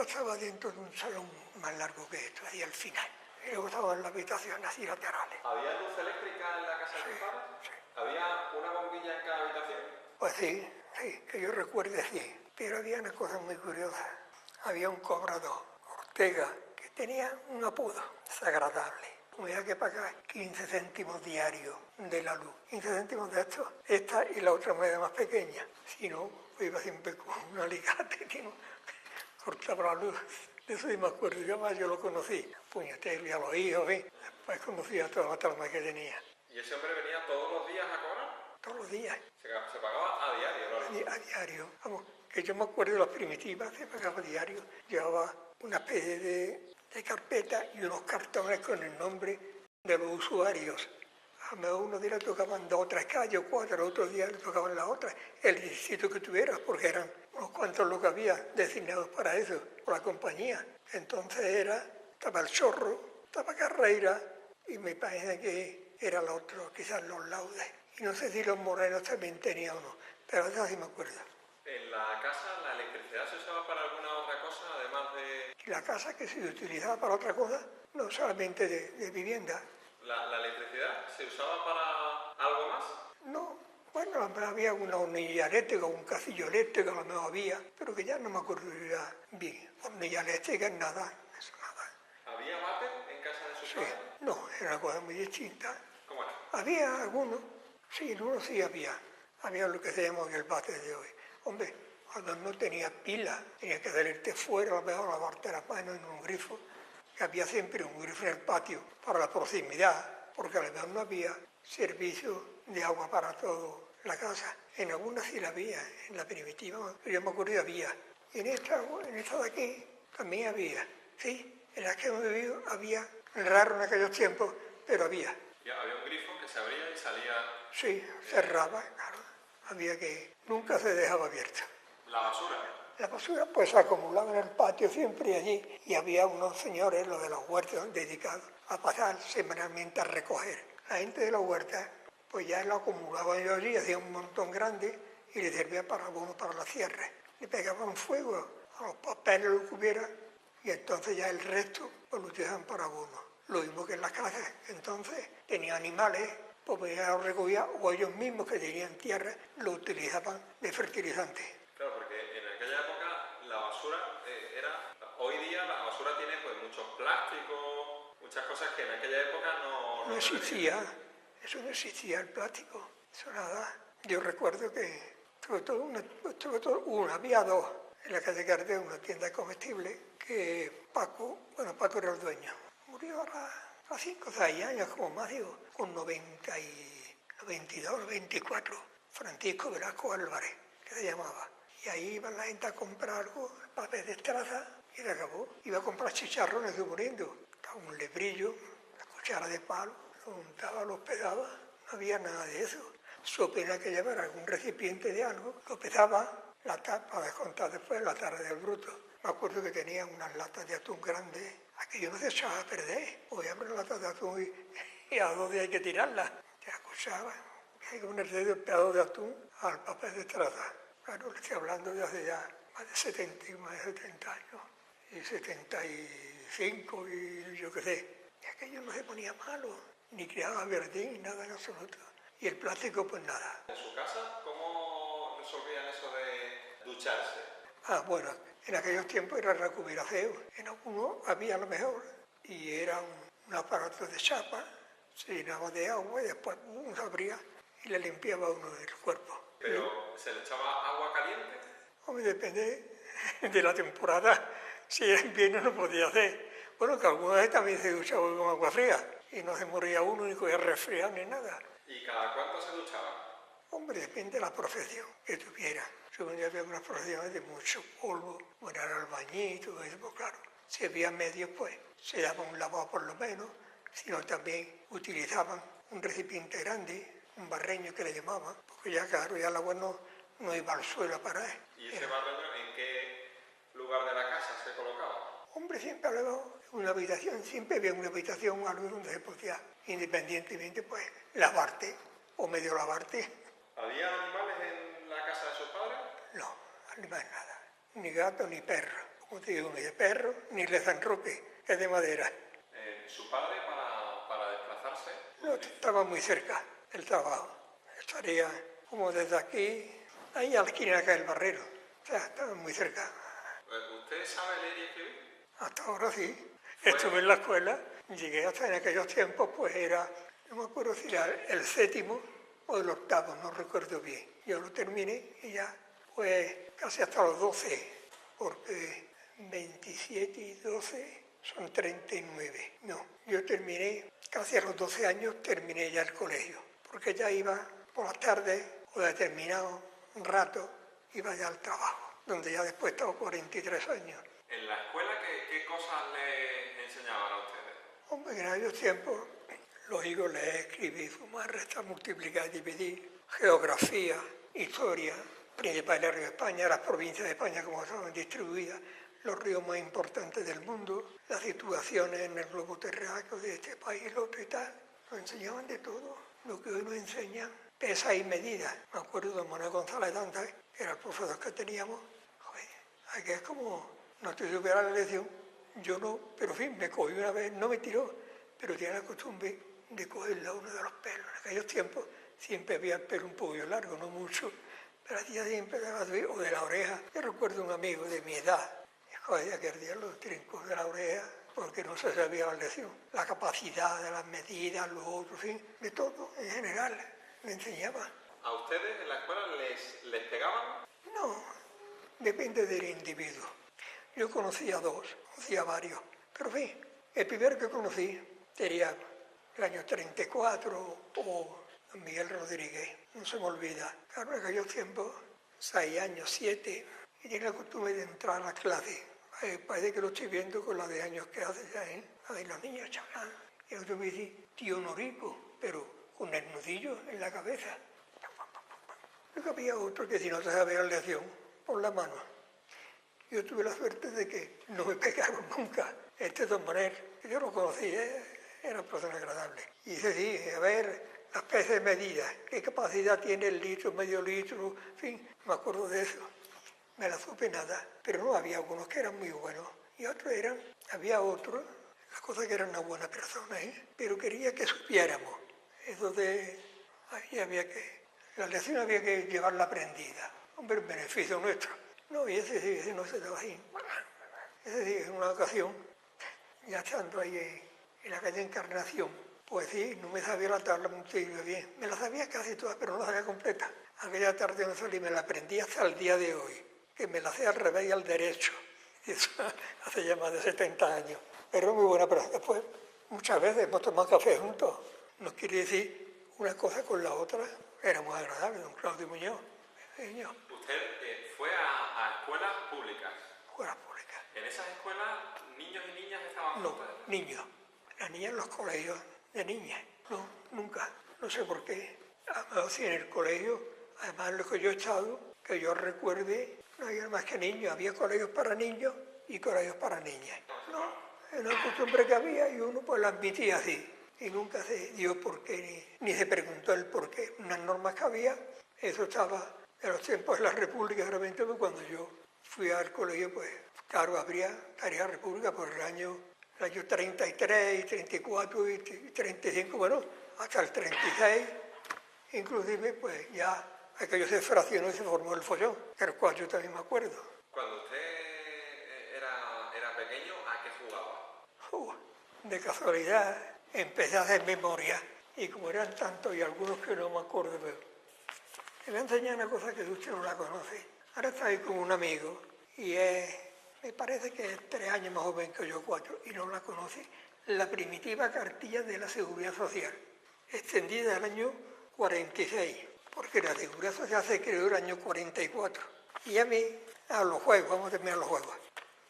estaba dentro de un salón más largo que esto, ahí al final. Y luego estaban las habitaciones así laterales. ¿Había luz eléctrica en la casa de sus padres? Sí. ¿Había una bombilla en cada habitación? Pues sí, que yo recuerde sí. Pero había una cosa muy curiosa. Había un cobrador, Ortega, que tenía un apodo desagradable. Había que pagar 15 céntimos diarios de la luz. 15 céntimos de esto, esta y la otra moneda más pequeña. Si no, iba siempre con un alicate que no cortaba la luz. De eso sí me acuerdo, yo lo conocí. Puñetero, ya lo oí, después conocía toda la trama que tenía. ¿Y ese hombre venía todos los días a cobrar? Todos los días. Se pagaba a diario, ¿no? A diario. Vamos, que yo me acuerdo de las primitivas, se pagaba a diario. Llevaba una especie de carpeta y unos cartones con el nombre de los usuarios. A lo unos días le tocaban 2 o 3 calles o 4, otros días le tocaban las otras, el distrito que tuvieras, porque eran unos cuantos lo que había designados para eso, por la compañía. Entonces estaba el Chorro, estaba Carreira y me parece que era el otro, quizás los Laudes. Y no sé si los Morenos también tenían o no, pero eso sí me acuerdo. ¿En la casa la electricidad se usaba para alguna otra cosa, además de...? Y la casa que se utilizaba para otra cosa, no solamente de vivienda. ¿La electricidad se usaba para algo más? No, bueno, había una hornilla eléctrica, un casillo eléctrico, a lo mejor había, pero que ya no me acuerdo ya bien. Hornilla eléctrica, nada, eso nada. ¿Había váter en casa de sus Sí, padres? no, era una cosa muy distinta. ¿Cómo era? Había algunos, sí, en uno sí había. Había lo que se llama el váter de hoy. Hombre, cuando no tenía pila, tenías que salirte fuera, a lo mejor lavarte las manos en un grifo, que había siempre un grifo en el patio para la proximidad, porque a lo mejor no había servicio de agua para toda la casa. En algunas sí la había, en la primitiva, yo me acuerdo que había. Y en esta de aquí también había, sí, en la que hemos vivido había, raro en aquellos tiempos, pero había. Ya, había un grifo que se abría y salía... Sí, cerraba, claro. Había que... Nunca se dejaba abierto. ¿La basura? La basura pues se acumulaba en el patio siempre allí y había unos señores, los de las huertas, dedicados a pasar semanalmente a recoger. La gente de la huerta pues ya lo acumulaban yo allí, hacía un montón grande y le servía para abono para la cierre. Le pegaban fuego a los papeles, lo que hubiera, y entonces ya el resto pues lo utilizaban para abono. Lo mismo que en las casas, entonces tenían animales, pues ya lo recogían, o ellos mismos que tenían tierra lo utilizaban de fertilizante. Claro, porque en aquella época la basura era... Hoy día la basura tiene pues muchos plásticos, muchas cosas que en aquella época no existía, eso no existía el plástico, eso nada. Yo recuerdo que había 2 en la calle Cardeo, una tienda comestible, que Paco era el dueño. Murió a 5 o 6 años como más, digo, con 92, 94, Francisco Velasco Álvarez, que se llamaba. Y ahí iba la gente a comprar algo, papel de estraza, y se acabó. Iba a comprar chicharrones de muriendo, un lebrillo, una cuchara de palo, lo untaba, lo pesaba, no había nada de eso. Su pena que llevar algún recipiente de algo, lo pesaba, la tapa, para descontar después la tara del bruto. Me acuerdo que tenía unas latas de atún grandes, aquello no se echaba a perder. Hoy abro una lata de atún y a 2 días hay que tirarla. Te acusaba, hay que ponerle el pedazo de atún al papel de estraza. Claro, le estoy hablando de hace ya más de 70 años, y 75 y yo qué sé. Y aquello no se ponía malo, ni creaba verdín, nada en absoluto. Y el plástico, pues nada. ¿En su casa cómo resolvían eso de ducharse? Bueno, en aquellos tiempos era recuperación. En alguno había lo mejor, y era un aparato de chapa, se llenaba de agua y después uno se abría y le limpiaba uno del cuerpo. ¿Pero se le echaba agua caliente? Hombre, depende de la temporada. Si era invierno no podía hacer. Bueno, que alguna vez también se duchaba con agua fría y no se moría uno ni cogía resfriado ni nada. ¿Y cada cuánto se duchaba? Hombre, depende de la profesión que tuviera. Según yo había unas profesiones de mucho polvo, bueno, era albañil y todo eso, pues claro. Si había medios, pues se daba un lavado por lo menos, sino también utilizaban un recipiente grande, un barreño que le llamaban, porque ya claro, ya el agua no iba al suelo para él. ¿Y ese barreño en qué lugar de la casa se colocaba? Hombre, siempre había una habitación, siempre había una habitación o algo donde se podía, independientemente, pues, lavarte o medio lavarte. ¿Había animales en la casa de sus padres? No, animales nada, ni gato ni perro. Como te digo, ni de perro, ni lezanroque, que es de madera. ¿Su padre para desplazarse? No, estaba muy cerca del trabajo. Estaría como desde aquí, ahí a la esquina acá del barrero. O sea, estaba muy cerca. ¿Usted sabe leer y escribir? Hasta ahora sí. Estuve en la escuela, llegué hasta en aquellos tiempos, pues era, no me acuerdo si era el 7º o el 8º, no recuerdo bien. Yo lo terminé y ya, pues casi hasta los 12, porque 27 y 12 son 39. No, yo terminé, casi a los 12 años terminé ya el colegio, porque ya iba por las tardes o determinado un rato, iba ya al trabajo, donde ya después estaba 43 años. ¿En la escuela qué cosas le enseñaban a ustedes? Hombre, en aquellos tiempos, lógico, leer, escribir, sumar, restar, multiplicar, dividir, geografía, historia, principales ríos de España, las provincias de España como estaban distribuidas, los ríos más importantes del mundo, las situaciones en el globo terráqueo de este país, el otro y tal. Nos enseñaban de todo, lo que hoy nos enseñan, pesas y medidas. Me acuerdo de Manuel González Dantas, que era el profesor que teníamos. Joder, aquí es como, no te supiera la lección, yo no, pero en fin, me cogió una vez, no me tiró, pero tenía la costumbre de cogerle a uno de los pelos. En aquellos tiempos siempre había el pelo un poco largo, no mucho, pero hacía siempre o de la oreja. Yo recuerdo un amigo de mi edad, joder, aquel día los trincos de la oreja, porque no se sabía la lección. La capacidad de las medidas, los otros, en fin, de todo, en general, me enseñaba. ¿A ustedes en la escuela les pegaban? No, depende del individuo. Yo conocía 2, conocía varios, pero en fin, el primero que conocí sería el año 34 o Miguel Rodríguez, no se me olvida. Claro, en aquellos tiempos, 6 años, 7, y tenía la costumbre de entrar a la clase. Parece que lo estoy viendo con la de años que hace ya, la de los niños chaval. Y otro me dice, tío Norico, pero con el nudillo en la cabeza. Luego había otro que si no se sabía la lección, por la mano. Yo tuve la suerte de que no me pegaron nunca. De todas maneras, yo lo conocí, era una persona agradable. Y dice, sí, a ver, las pesas de medida, qué capacidad tiene el litro, medio litro, en fin, me acuerdo de eso. Me la supe nada, pero no, había algunos que eran muy buenos y otros había otros, las cosas que eran una buena persona, pero quería que supiéramos. Eso de, ahí la lección había que llevarla aprendida, hombre, en beneficio nuestro. No, y ese no se daba así. Ese sí, en una ocasión, ya estando ahí en la calle Encarnación, pues sí, no me sabía la tabla muy bien. Me la sabía casi toda, pero no la sabía completa. Aquella tarde no salí, me la aprendí hasta el día de hoy, que me la sé al revés y al derecho. Y eso hace ya más de 70 años. Pero muy buena, pero después Muchas veces hemos tomado café juntos. No quiere decir una cosa con la otra. Era muy agradable, don Claudio Muñoz. Señor, Usted fue a escuelas públicas. escuela pública. ¿En esas escuelas niños y niñas estaban No, juntos? niños. Las niñas en los colegios de niñas. No, nunca. No sé por qué. Además, si en el colegio, además en lo que yo he estado, que yo recuerde, no había más que niños. Había colegios para niños y colegios para niñas. No, es una costumbre que había y uno pues la admitía así. Y nunca se dio por qué, ni se preguntó el por qué. Unas normas que había, eso estaba en los tiempos de la República, realmente pues, cuando yo fui al colegio, pues claro, habría tarea república por el año 33, y 34 y 35, bueno, hasta el 36, inclusive pues ya aquello se fraccionó y se formó el follón, del cual yo también me acuerdo. Cuando usted era pequeño, ¿a qué jugaba? De casualidad empecé a hacer memoria y como eran tantos y algunos que no me acuerdo, pero me voy a enseñar una cosa que usted no la conoce. Ahora estoy con un amigo y me parece que es 3 años más joven que yo, 4, y no la conoce. La primitiva cartilla de la Seguridad Social, extendida al año 46, porque la Seguridad Social se creó el año 44. Y a mí, a los juegos, vamos a terminar los juegos,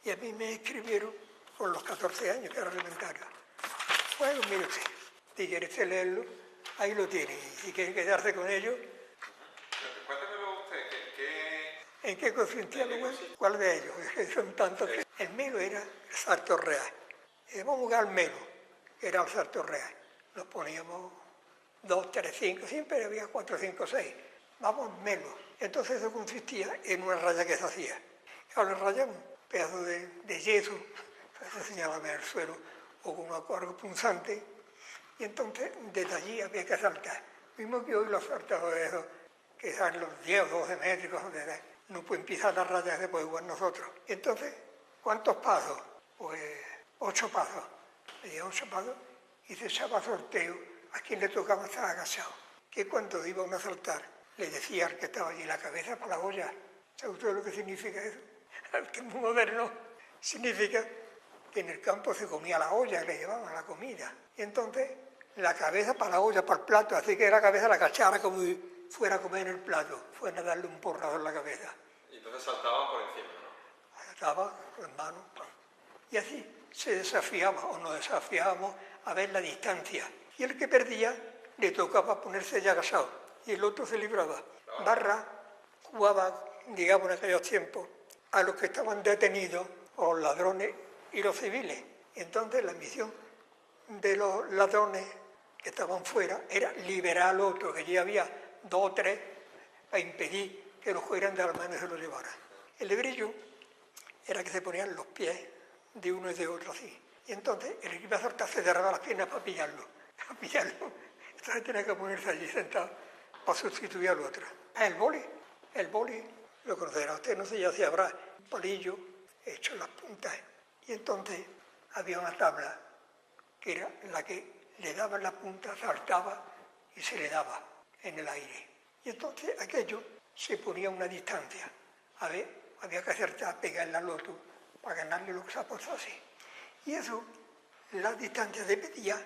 y a mí me escribieron con los 14 años, que era elementario. Bueno, mire usted, si quiere usted leerlo, ahí lo tiene, y si quiere quedarse con ello. Cuéntemelo usted, ¿En qué consistía lo bueno? ¿Cuál de ellos? Son tantos. El melo era el salto real. Y vamos a jugar al melo, que era el salto real. Nos poníamos 2, 3, 5, siempre había 4, 5, 6. Vamos melo. Entonces eso consistía en una raya que se hacía. Ahora rayamos un pedazo de yeso, se señalaba en el suelo, o con algo punzante, y entonces desde allí había que saltar. Mismo que hoy los saltadores esos, que son los 10 o 12 metros, no pueden pisar las rayas que podemos jugar nosotros. Entonces, ¿cuántos pasos? Pues 8 pasos. Le di 8 pasos y se echaba sorteo a quien le tocaba estar agachado. Que cuando iban a saltar, le decía al que estaba allí la cabeza para la olla. ¿Sabe usted lo que significa eso? Al tiempo moderno significa que en el campo se comía la olla, le llevaban la comida. Y entonces, la cabeza para la olla, para el plato, así que la cabeza la cachara como si fuera a comer en el plato, fuera a darle un porrado en la cabeza. Y entonces saltaban por encima, ¿no? Saltaba con manos, y así se desafiaba o nos desafiábamos a ver la distancia. Y el que perdía le tocaba ponerse ya agachado y el otro se libraba. Barra jugaba, digamos en aquellos tiempos, a los que estaban detenidos, o los ladrones y los civiles. Entonces la misión de los ladrones que estaban fuera era liberar al otro, que ya había 2 o 3 a impedir que los fueran de la mano y se los llevaran. El lebrillo era que se ponían los pies de uno y de otro así. Y entonces el que iba a saltar se cerraba las piernas para pillarlo. Entonces tenía que ponerse allí sentado para sustituir al otro. El boli, lo conocerá usted, no sé ya si habrá un palillo hecho en las puntas. Y entonces había una tabla que era la que le daba en la punta, saltaba y se le daba en el aire. Y entonces aquello se ponía a una distancia. A ver, había que acertar, pegarle al otro para ganarle lo que se apostase. Y eso, la distancia se medía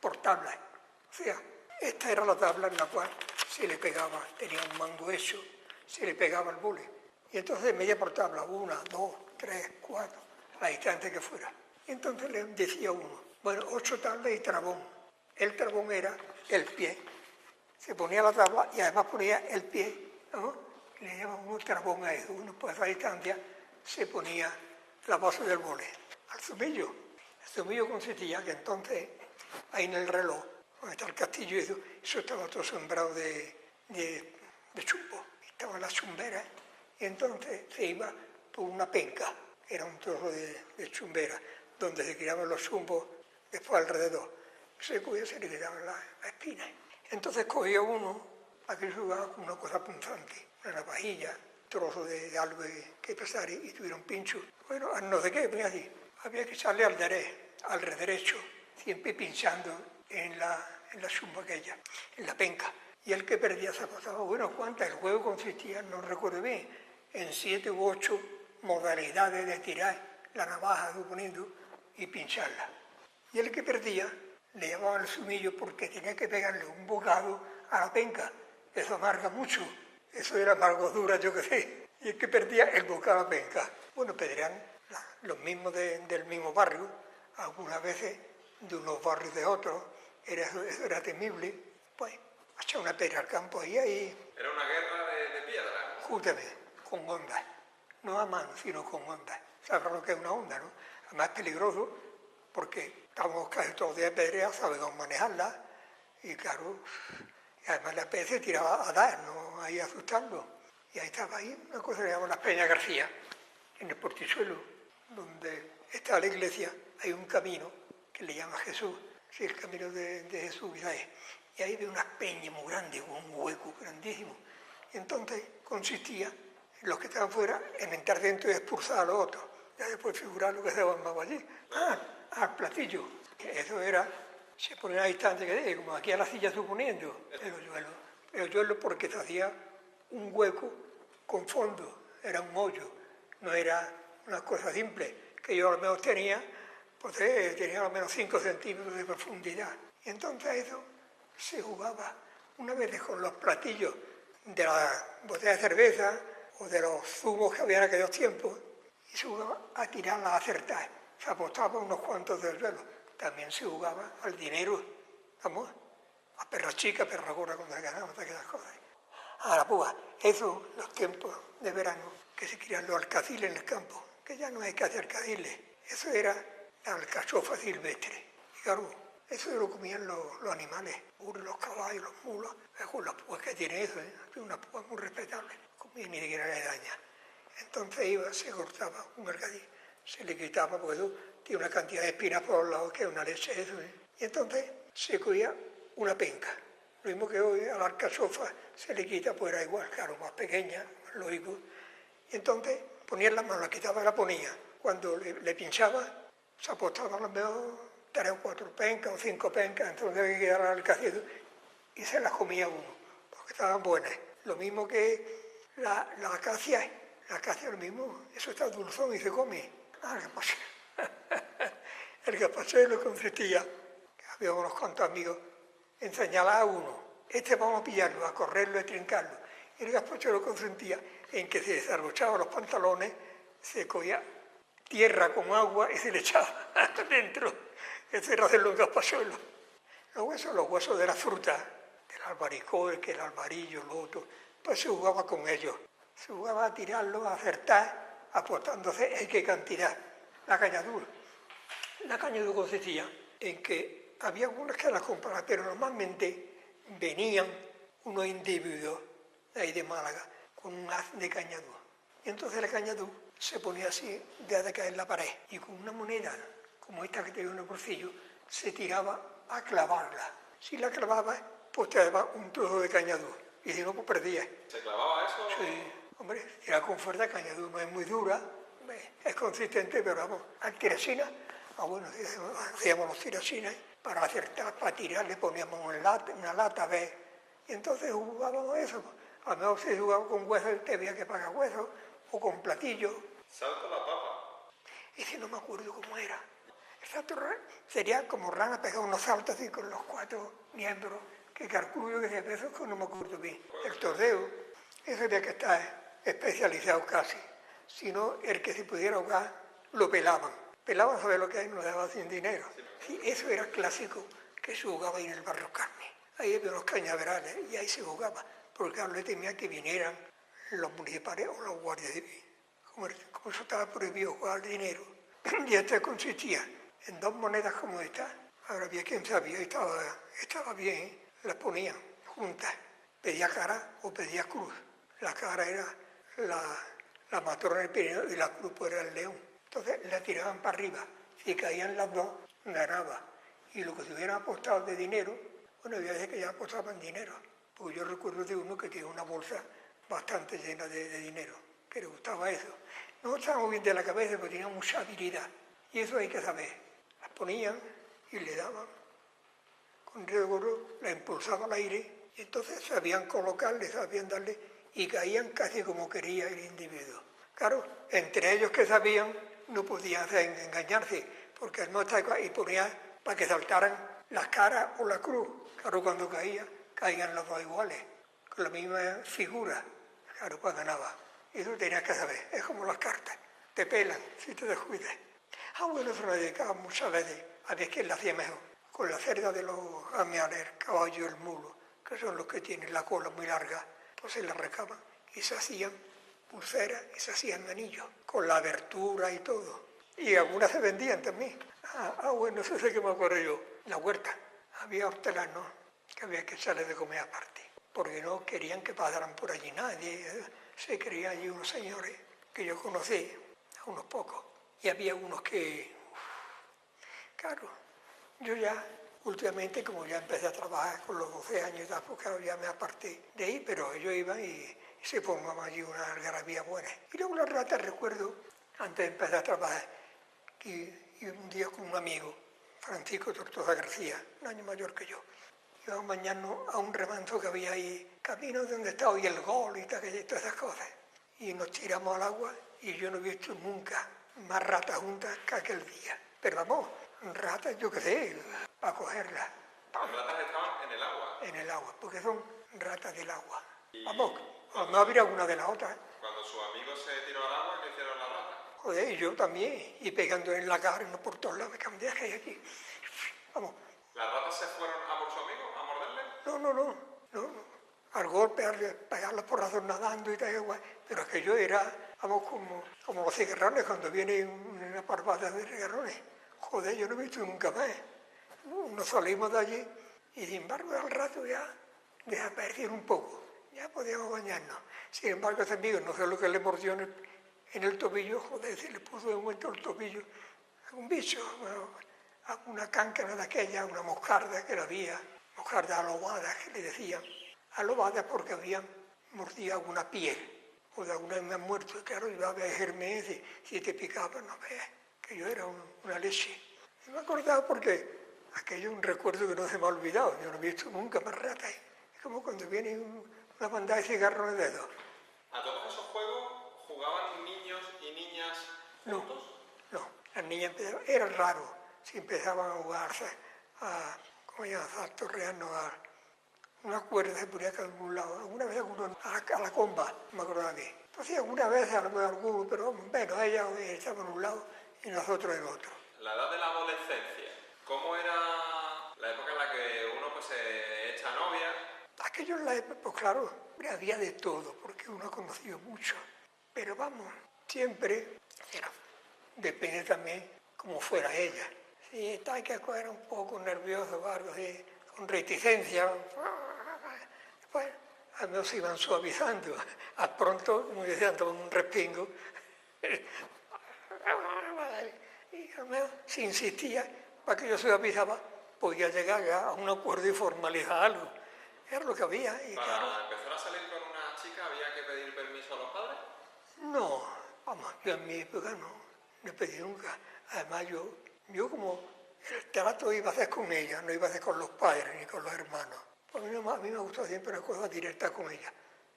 por tablas. O sea, esta era la tabla en la cual se le pegaba, tenía un mango hecho, se le pegaba el boli. Y entonces medía por tabla, 1, 2, 3, 4, la distancia que fuera. Y entonces le decía uno, bueno, 8 tablas y trabón. El trabón era el pie. Se ponía la tabla y además ponía el pie, ¿no? Le llamaban un trabón a eso. Uno por esa distancia se ponía la base del boli. Al zumillo. El zumillo consistía que entonces, ahí en el reloj, donde está el castillo y eso estaba todo sembrado de chumbo. Estaban las chumberas y entonces se iba por una penca, que era un trozo de chumbera, donde se criaban los chumbos después alrededor. Se le quedaban las espinas. Entonces cogía uno, aquel jugaba con una cosa punzante, una navajilla, trozo de algo que pesar y tuviera un pincho. Bueno, no sé qué, venía así. Había que echarle al derecho, siempre pinchando en la chumba aquella, en la penca. Y el que perdía se pasaba, bueno, ¿cuántas? El juego consistía, no recuerdo bien, en 7 u 8 modalidades de tirar la navaja, suponiendo, y pincharla. Y el que perdía le llamaban el sumillo porque tenía que pegarle un bocado a la penca. Eso amarga mucho. Eso era amargosura, yo qué sé. Y el que perdía el bocado a la penca. Bueno, pedrían los mismos del mismo barrio, algunas veces de unos barrios de otros. Eso era temible. Pues, echar una pedra al campo y ahí... Era una guerra de piedra. Justamente, con ondas. No a mano, sino con ondas. Sabrás lo que es una onda, ¿no? Además es peligroso porque estamos casi todos días pedreados, sabemos manejarla. Y claro, y además la pez se tiraba a dar, ¿no? Ahí asustando. Y ahí estaba ahí una cosa que se llama las Peñas García, en el Portizuelo, donde está la iglesia, hay un camino que le llama Jesús, sí, el camino de Jesús, ¿sabes? Y ahí ve unas peñas muy grandes, con un hueco grandísimo. Y entonces consistía, los que estaban fuera, en entrar dentro y expulsar a los otros. Ya después figurar lo que se llamaba allí. Al platillo. Eso era, se ponía a distancia, como aquí a la silla suponiendo, el hoyuelo porque se hacía un hueco con fondo, era un hoyo, no era una cosa simple, que yo al menos tenía, pues tenía al menos 5 centímetros de profundidad. Y entonces eso se jugaba una vez con los platillos de la botella de cerveza o de los zumos que había en aquellos tiempos, y se jugaba a tirarlas a acertar. Se apostaba unos cuantos del suelo. También se jugaba al dinero, vamos, a perra chica, perra gorda, cuando se ganaban aquellas cosas. Ahora, pues, eso, los tiempos de verano, que se criaban los alcaciles en el campo, que ya no hay que hacer alcaciles. Eso era la alcachofa silvestre. Y claro, eso lo comían los animales, los caballos, los mulos, con las púas que tiene eso, tiene unas púas muy respetables, comían ni siquiera le daña. Entonces iba, se cortaba un mercadillo, se le quitaba, porque eso tiene una cantidad de espinas por los lados que es una leche eso. Y entonces se cogía una penca. Lo mismo que hoy a la alcachofa se le quita, pues era igual, claro, más pequeña, más lógico. Y entonces ponía la mano, la quitaba y la ponía. Cuando le pinchaba, se apostaba a lo mejor 3 o 4 pencas o 5 pencas, entonces había que quedar al alcacid y se las comía uno, porque estaban buenas. Lo mismo que la acacia lo mismo, eso está dulzón y se come. El gazpachuelo consistía, había unos cuantos amigos, en señalar a uno, vamos a pillarlo, a correrlo, a trincarlo. Y el gazpachuelo consistía en que se desabrochaba los pantalones, se cogía tierra con agua y se le echaba dentro. Ese era hacerlo un gazpachuelo. Los huesos de la fruta, del albaricoque, que el albarillo, lo otro, pues se jugaba con ellos. Se jugaba a tirarlo, a acertar, apostándose en qué cantidad. La cañadura. La cañadura consistía en que había algunas que las compraban, pero normalmente venían unos individuos de ahí de Málaga con un haz de cañadura. Y entonces la cañadura se ponía así, de caer en la pared, y con una moneda, como esta que tenía en el bolsillo, se tiraba a clavarla. Si la clavaba, pues te daba un trozo de cañadura, y si no, pues perdías. ¿Se clavaba eso? Sí, hombre, era con fuerza, cañadura no es muy dura, es consistente, pero vamos, al tirachina, bueno, hacíamos los tirachines, para acertar, para tirar, le poníamos una lata, ¿ves? Y entonces jugábamos eso. A lo mejor si jugaba con huesos, te había que pagar huesos, o con platillos. Salto la papa. Ese no me acuerdo cómo era. El salto sería como rana, pegar unos saltos así con los 4 miembros, que calculo que se pesos, que no me acuerdo bien. El tordeo, eso había que estar especializado casi. Si no, el que se pudiera jugar, lo pelaban. Pelaban, ¿sabes lo que hay? Nos daban sin dinero. Sí, eso era clásico, que se jugaba ahí en el barrio Carmen. Ahí había unos cañaverales y ahí se jugaba, porque claro, le temía que vinieran los municipales o los guardias civiles. Como eso estaba prohibido jugar dinero. Y este consistía en 2 monedas como esta. Ahora había quien sabía, estaba bien, las ponían juntas. Pedía cara o pedía cruz. La cara era la matrona del Pirineo y la cruz era el león. Entonces la tiraban para arriba. Si caían las 2, ganaba. Y lo que se hubiera apostado de dinero, bueno, había veces que ya apostaban dinero. Porque yo recuerdo de uno que tenía una bolsa bastante llena de dinero, que le gustaba eso. No estaba muy bien de la cabeza, pero tenía mucha habilidad. Y eso hay que saber. Las ponían y le daban. Con dedo gordo la impulsaba al aire y entonces sabían colocarle, sabían darle y caían casi como quería el individuo. Claro, entre ellos que sabían no podían engañarse, porque al no estar y ponía para que saltaran las caras o la cruz. Claro, cuando caía, caían los dos iguales, con la misma figura. Claro, pues ganaba. Y tú tenías que saber, es como las cartas, te pelan si te descuides. Bueno, eso lo dedicaba muchas veces, a ver quién la hacía mejor. Con la cerda de los ameales, el caballo y el mulo, que son los que tienen la cola muy larga, pues se la recaban y se hacían pulseras y se hacían anillos, con la abertura y todo. Y algunas se vendían también. Bueno, eso sí que me acuerdo yo. La huerta, había hortelanos que había que echarle de comer aparte, porque no querían que pasaran por allí nadie. Se creían allí unos señores que yo conocí, a unos pocos, y había unos que, claro, yo ya últimamente, como ya empecé a trabajar con los 12 años, pues claro, ya me aparté de ahí, pero ellos iban y se formaban allí una algarabía buena. Y luego las ratas, recuerdo, antes de empezar a trabajar, y un día con un amigo, Francisco Tortosa García, un año mayor que yo, íbamos bañarnos a un remanso que había ahí, camino donde estaba hoy el gol y todas esas cosas. Y nos tiramos al agua y yo no he visto nunca más ratas juntas que aquel día. Pero vamos, ratas, yo qué sé, para cogerlas. Las ratas estaban en el agua. En el agua, porque son ratas del agua. Vamos, a lo mejor habría alguna de las otras. Cuando su amigo se tiró al agua, ¿qué hicieron las ratas? Joder, y yo también, y pegando en la cara, no por todos lados, me cambié que hay aquí. Vamos. ¿Las ratas se fueron a por su amigo, a morderle? No. Al golpe, pegarlos por las dos nadando y tal, igual. Pero aquello era, vamos, como los cigarrones, cuando viene una parvada de cigarrones. Joder, yo no he visto nunca más. Nos salimos de allí y sin embargo al rato ya desaparecieron un poco. Ya podíamos bañarnos. Sin embargo, ese amigo, no sé lo que le mordió en el tobillo, joder, se le puso de momento el tobillo a un bicho, una cáncana de aquella, una moscarda que la había, moscarda alobada que le decían. Alobada porque habían mordido alguna piel, o de alguna vez me han muerto, claro, iba a haber gérmenes, si te picaban, no veas, que yo era una leche. Y me acordaba porque aquello es un recuerdo que no se me ha olvidado, yo no he visto nunca más ratas. Es como cuando viene una bandada de cigarros de dedos. ¿A todos esos juegos jugaban niños y niñas juntos? No, las niñas era raro si empezaban a jugarse ¿cómo se llama? A torrearnos a una cuerda se ponía a algún lado. Alguna vez alguno a la comba, me acuerdo a mí. Entonces alguna vez a lo mejor alguno, pero bueno, ellas estaban en un lado y nosotros en otro. La edad de la adolescencia, ¿cómo era la época en la que uno pues, se echa novia? Aquello en la época, pues claro, había de todo, porque uno ha conocido mucho. Pero vamos, siempre depende también cómo fuera ella. Si está que era un poco nervioso o algo así, con reticencia, pues a mí se iban suavizando. A pronto, como decían, tomaban un respingo. Y a mí si insistía para que yo suavizaba, podía llegar a un acuerdo y formalizar algo. Era lo que había. Y ¿Para claro, empezar a salir con una chica había que pedir permiso a los padres? no, vamos, yo en mi época no pedí nunca. Además, yo como el trato iba a hacer con ella, no iba a hacer con los padres ni con los hermanos. Pues a mí me gustó siempre las cosas directas con ella.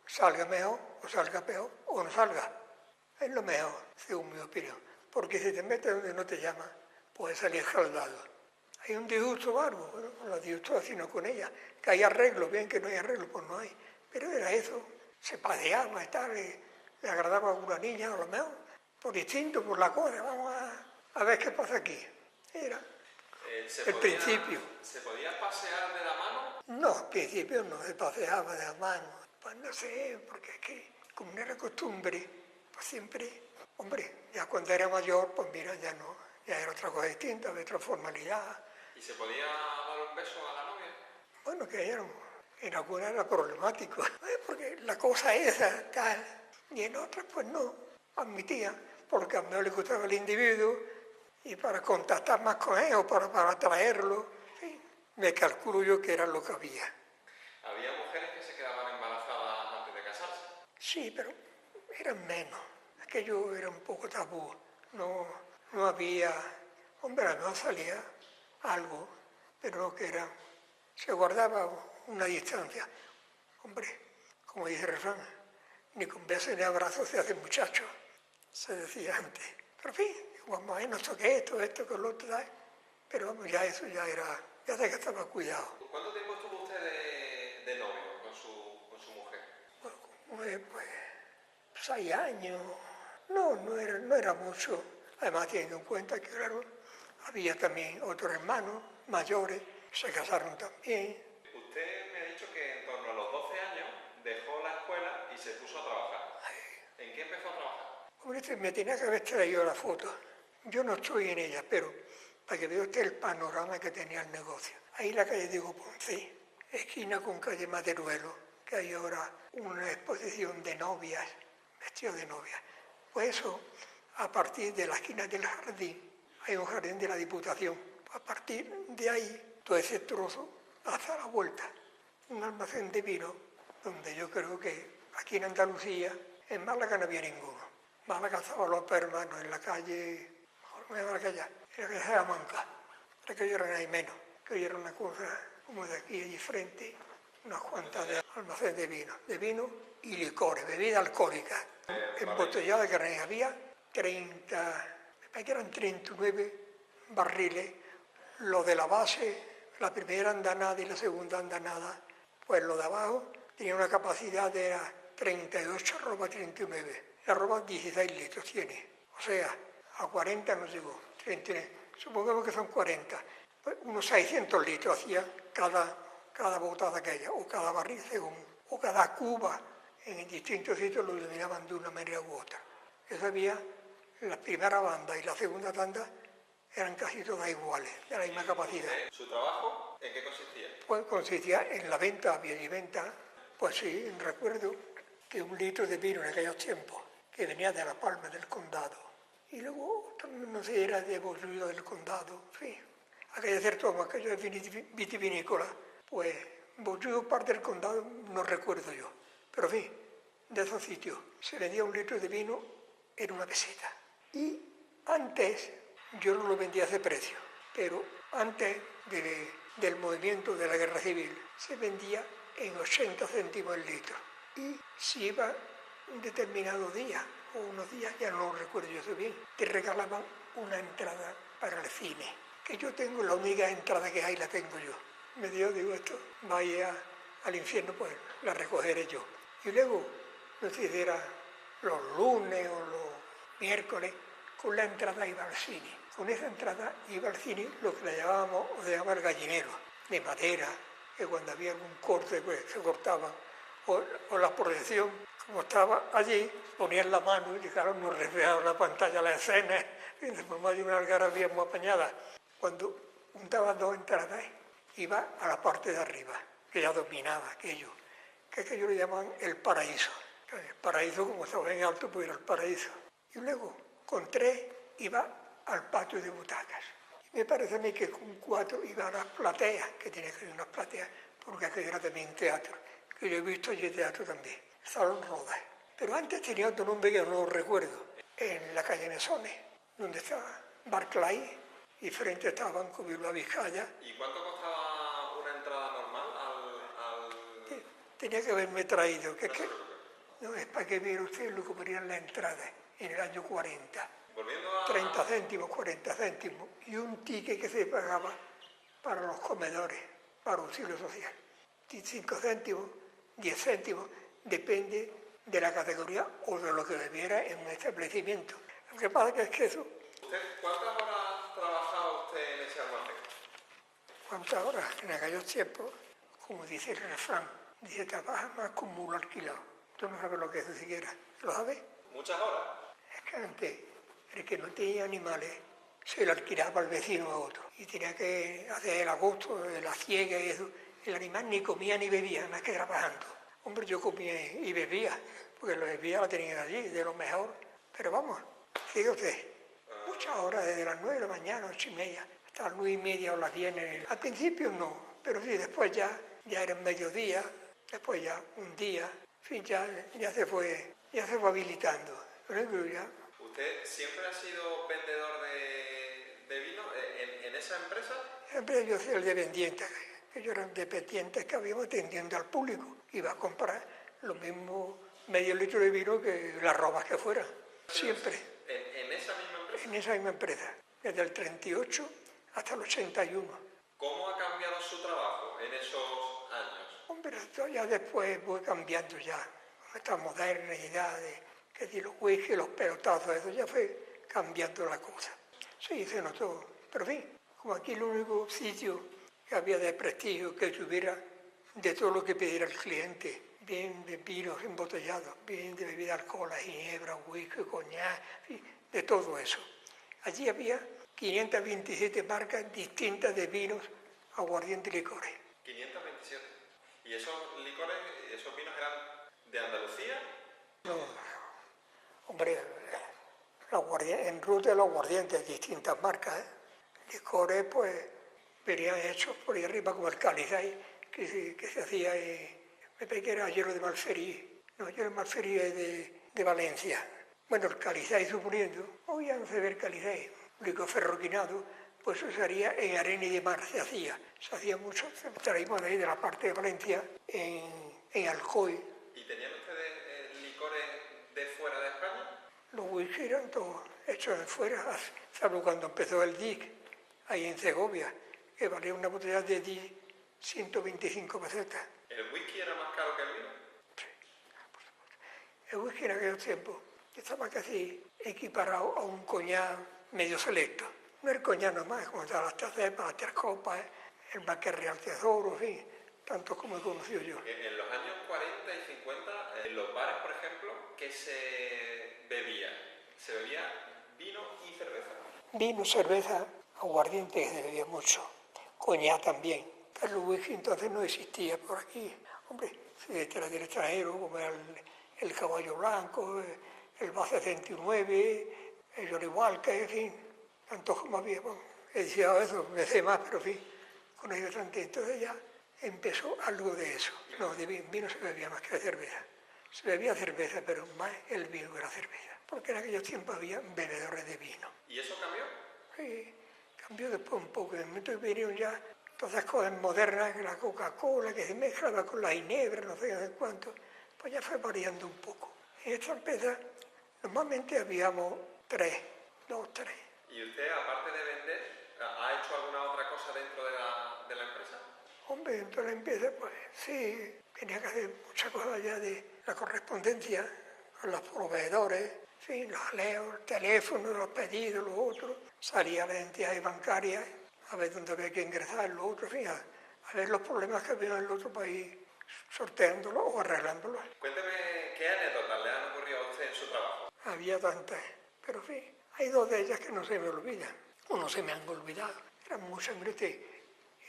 Salga mejor o salga peor o no salga. Es lo mejor, según mi opinión. Porque si te metes donde no te llaman, puedes salir escaldado. Hay un disgusto bárbaro, bueno, no lo disgusto sino con ella. Que hay arreglo, bien que no hay arreglo, pues no hay. Pero era eso, se paseaba y tal, le agradaba a alguna niña, a lo mejor, por instinto, por la cosa, vamos a ver qué pasa aquí. Era el principio. ¿Se podía pasear de la mano? No, al principio no se paseaba de la mano. Pues no sé, porque es que como no era costumbre, pues siempre, hombre, ya cuando era mayor, pues mira, ya no, ya era otra cosa distinta, había otra formalidad. ¿Y se podía dar un beso a la novia? Bueno, que en algunas era problemático, porque la cosa esa, tal, y en otras pues no, admitía, porque a mí le gustaba el individuo, y para contactar más con él, o para atraerlo, sí, me calculo yo que era lo que había. ¿Había mujeres que se quedaban embarazadas antes de casarse? Sí, pero eran menos, aquello era un poco tabú, no había, hombre, a lo mejor salía algo, pero no que era, se guardaba una distancia. Hombre, como dice el refrán, ni con besos ni abrazos se hace muchacho, se decía antes. Pero en fin, vamos a ver, no toque esto que lo otro, ¿sabes? pero vamos, ya eso ya era, ya sé que estaba cuidado. ¿Cuánto tiempo estuvo usted de novio con su mujer? Bueno, como pues 6 años, no era mucho, además teniendo en cuenta que claro, había también otros hermanos mayores, que se casaron también. Usted me ha dicho que en torno a los 12 años dejó la escuela y se puso a trabajar. ¿En qué empezó a trabajar? Hombre, me tenía que haber traído la foto. Yo no estoy en ella, pero para que vea usted el panorama que tenía el negocio. Ahí la calle Diego Ponce, esquina con calle Maderuelo, que hay ahora una exposición de novias, vestidos de novias. Pues eso, a partir de la esquina del jardín, hay un jardín de la Diputación. A partir de ahí, todo ese trozo hasta la vuelta. Un almacén de vino, donde yo creo que aquí en Andalucía, en Málaga no había ninguno. Málaga estaba los hermanos en la calle, ¿cómo se llama la calle? En la calle Salamanca. La calle era ahí menos, que era una cosa como de aquí allí frente, unas cuantas de almacén de vino y licores, bebida alcohólica. Embotellada que había 30, me parece que eran 39 barriles. Lo de la base, la primera andanada y la segunda andanada, pues lo de abajo tenía una capacidad de 38 arroba 39. La arroba 16 litros tiene. O sea, a 40 no llegó. 39. Supongamos que son 40. Pues unos 600 litros hacía cada botada aquella, o cada barril según, o cada cuba. En distintos sitios lo denominaban de una manera u otra. Eso había, la primera banda y la segunda tanda eran casi todas iguales, de la misma capacidad. ¿Su trabajo en qué consistía? Pues consistía en la venta, bien y venta. Pues sí, recuerdo que un litro de vino en aquellos tiempos, que venía de La Palma del Condado, y luego, no sé, era de Bollullo del Condado, en fin. Aquella certoma, aquello de vitivinícola, pues Bollullo, parte del Condado, no recuerdo yo. Pero en fin, de esos sitios se vendía un litro de vino en una peseta. Y antes, yo no lo vendía a ese precio, pero antes del movimiento de la Guerra Civil se vendía en 80 céntimos el litro. Y si iba un determinado día o unos días, ya no lo recuerdo yo eso bien, te regalaban una entrada para el cine, que yo tengo, la única entrada que hay la tengo yo. Me dio, digo, esto, vaya al infierno, pues la recogeré yo. Y luego, no sé si era los lunes o los miércoles, con la entrada iba al cine. Con esa entrada iba al cine lo que le llamaba el gallinero, de madera, que cuando había algún corte pues se cortaban, o la proyección, como estaba allí, ponían la mano y claro, nos reflejaba en la pantalla la escena, y después más de una algarabía muy apañada. Cuando juntaba dos entradas, iba a la parte de arriba, que ya dominaba aquello, que aquello le llaman el paraíso. El paraíso, como estaba en alto, pues era el paraíso. Y luego, con 3, iba al patio de butacas. Y me parece a mí que con 4 iba a las plateas, que tiene que ser unas plateas, porque aquello era también teatro, que yo he visto allí teatro también, Salón Rodas. Pero antes tenía otro nombre que no lo recuerdo, en la calle Mesones, donde estaba Barclay, y frente estaba Banco Bilbao Vizcaya. ¿Y cuánto costaba una entrada normal Tenía que haberme traído, no es para que viera usted lo que ponían la entrada en el año 40. 30 céntimos, 40 céntimos, y un ticket que se pagaba para los comedores, para auxilio social. 5 céntimos, 10 céntimos, depende de la categoría o de lo que bebiera en un establecimiento. Lo que pasa es que eso... ¿Cuántas horas trabajaba usted en ese almacén? ¿Cuántas horas? En aquellos tiempos, como dice el refrán, dice, trabaja más con mulo alquilado. Tú no sabes lo que es eso siquiera. ¿Lo sabes? ¿Muchas horas? Es que antes, el que no tenía animales, se lo alquilaba al vecino a otro. Y tenía que hacer el agosto, la ciega y eso. El animal ni comía ni bebía, más que trabajando. Hombre, yo comía y bebía, porque la bebida la tenían allí, de lo mejor. Pero vamos, sigue usted. Muchas horas, desde las 9 de la mañana, 8:30, hasta las 9:30 o las 10. Al principio no, pero sí, después ya era el mediodía, después ya un día, en fin, ya se fue habilitando. Pero ya... ¿Usted siempre ha sido vendedor de vino en esa empresa? Siempre yo soy el dependiente, que yo era un dependiente que habíamos atendiendo al público. Iba a comprar lo mismo medio litro de vino que las robas que fueran, siempre. ¿En esa misma empresa? En esa misma empresa, desde el 38 hasta el 81. ¿Cómo ha cambiado su trabajo en esos años? Hombre, esto ya después voy cambiando ya, con esta modernidad de que di los whisky, los pelotazos, eso ya fue cambiando la cosa. Sí, se notó, pero en fin, como aquí el único sitio que había de prestigio que tuviera de todo lo que pidiera el cliente, bien de vinos embotellados, bien de bebida alcohólica, ginebra, whisky, coñac, en fin, de todo eso. Allí había 527 marcas distintas de vinos, aguardientes y licores. 527. ¿Y esos licores, esos vinos eran de Andalucía? No, hombre, en ruta los aguardientes, distintas marcas, ¿eh? Licores, pues, venían hechos por ahí arriba, como el Calizay, que se hacía, me parece que era hielo de Malferí, no, hielo de Malferí es de Valencia. Bueno, el Calizay suponiendo, hoy ya no se ve el Calizay, licor ferroquinado, pues eso se haría en arena y de mar, se hacía mucho, se traímos de ahí de la parte de Valencia, en Alcoy. ¿Y tenían ustedes licores de fuera de España? Los whisky eran todos hechos de fuera, salvo cuando empezó el DIC, ahí en Segovia, que valía una botella de DIC 125 pesetas. ¿El whisky era más caro que el vino? El whisky en aquellos tiempos estaba casi equiparado a un coñac medio selecto. No el coñac nomás, como todas las tacepas, las tres copas, el Baquer Real Tesoro, en fin, tantos como he conocido yo. En los años 40 y 50, en los bares, por ejemplo, ¿qué se bebía? ¿Se bebía vino y cerveza? Vino, cerveza, aguardiente se bebía mucho, coñac también. Pero el whisky entonces no existía por aquí. Hombre, se traía del extranjero, como era el Caballo Blanco, el Base 69, el Johnny Walker, en fin, tantos como había. Bueno, he deseado eso, me sé más, pero en fin, con ellos tanto. Entonces ya empezó algo de eso. No, de vino se bebía más que de cerveza. Se bebía cerveza, pero más el vino que la cerveza, porque en aquellos tiempos había bebedores de vino. ¿Y eso cambió? Sí, cambió después un poco. En el momento que vinieron ya todas las cosas modernas, la Coca-Cola, que se mezclaba con la ginebra, no sé cuánto, pues ya fue variando un poco. En esta empresa normalmente habíamos dos, tres. ¿Y usted, aparte de vender, ha hecho alguna otra cosa dentro de la empresa? Hombre, dentro de la empresa, pues sí, tenía que hacer muchas cosas ya de la correspondencia con los proveedores, sí, los aleos, el teléfono, los pedidos, los otros. Salía a las entidades bancarias a ver dónde había que ingresar, los otros, en fin, a ver los problemas que había en el otro país, sorteándolos o arreglándolos. Cuénteme qué anécdotas le han ocurrido a usted en su trabajo. Había tantas, pero en fin, hay dos de ellas que no se me olvidan, o no se me han olvidado. Eran muy sangrientas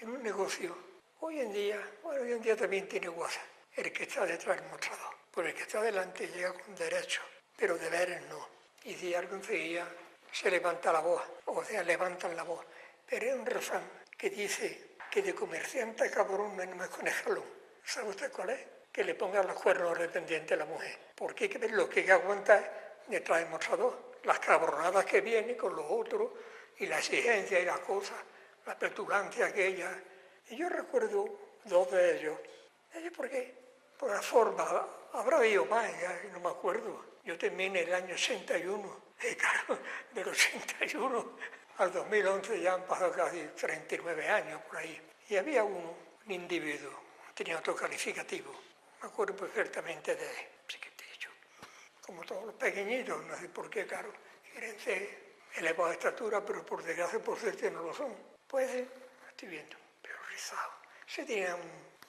en un negocio. Hoy en día también tiene WhatsApp, el que está detrás del mostrador. Por el que está delante llega con derecho, pero deberes no. Y si algo enseguida se levanta la voz, o sea, levantan la voz. Pero hay un refrán que dice que de comerciante a cabrón no me con escalón. ¿Sabe usted cuál es? Que le pongan los cuernos al dependiente a la mujer. Porque hay que ver lo que hay que aguantar detrás del mostrador. Las cabronadas que vienen con los otros, y la exigencia y las cosas, la petulancia aquella. Y yo recuerdo dos de ellos. ¿Por qué? Por la forma, habrá habido más, ya no me acuerdo. Yo terminé en el año 81, y claro, del 81 al 2011 ya han pasado casi 39 años por ahí. Y había un individuo, tenía otro calificativo, me acuerdo perfectamente de él, chiquitillo. Como todos los pequeñitos, no sé por qué, claro, quieren ser elevados de estatura, pero por desgracia, por suerte, no lo son. Pues, estoy viendo, pero rizado. Se tenía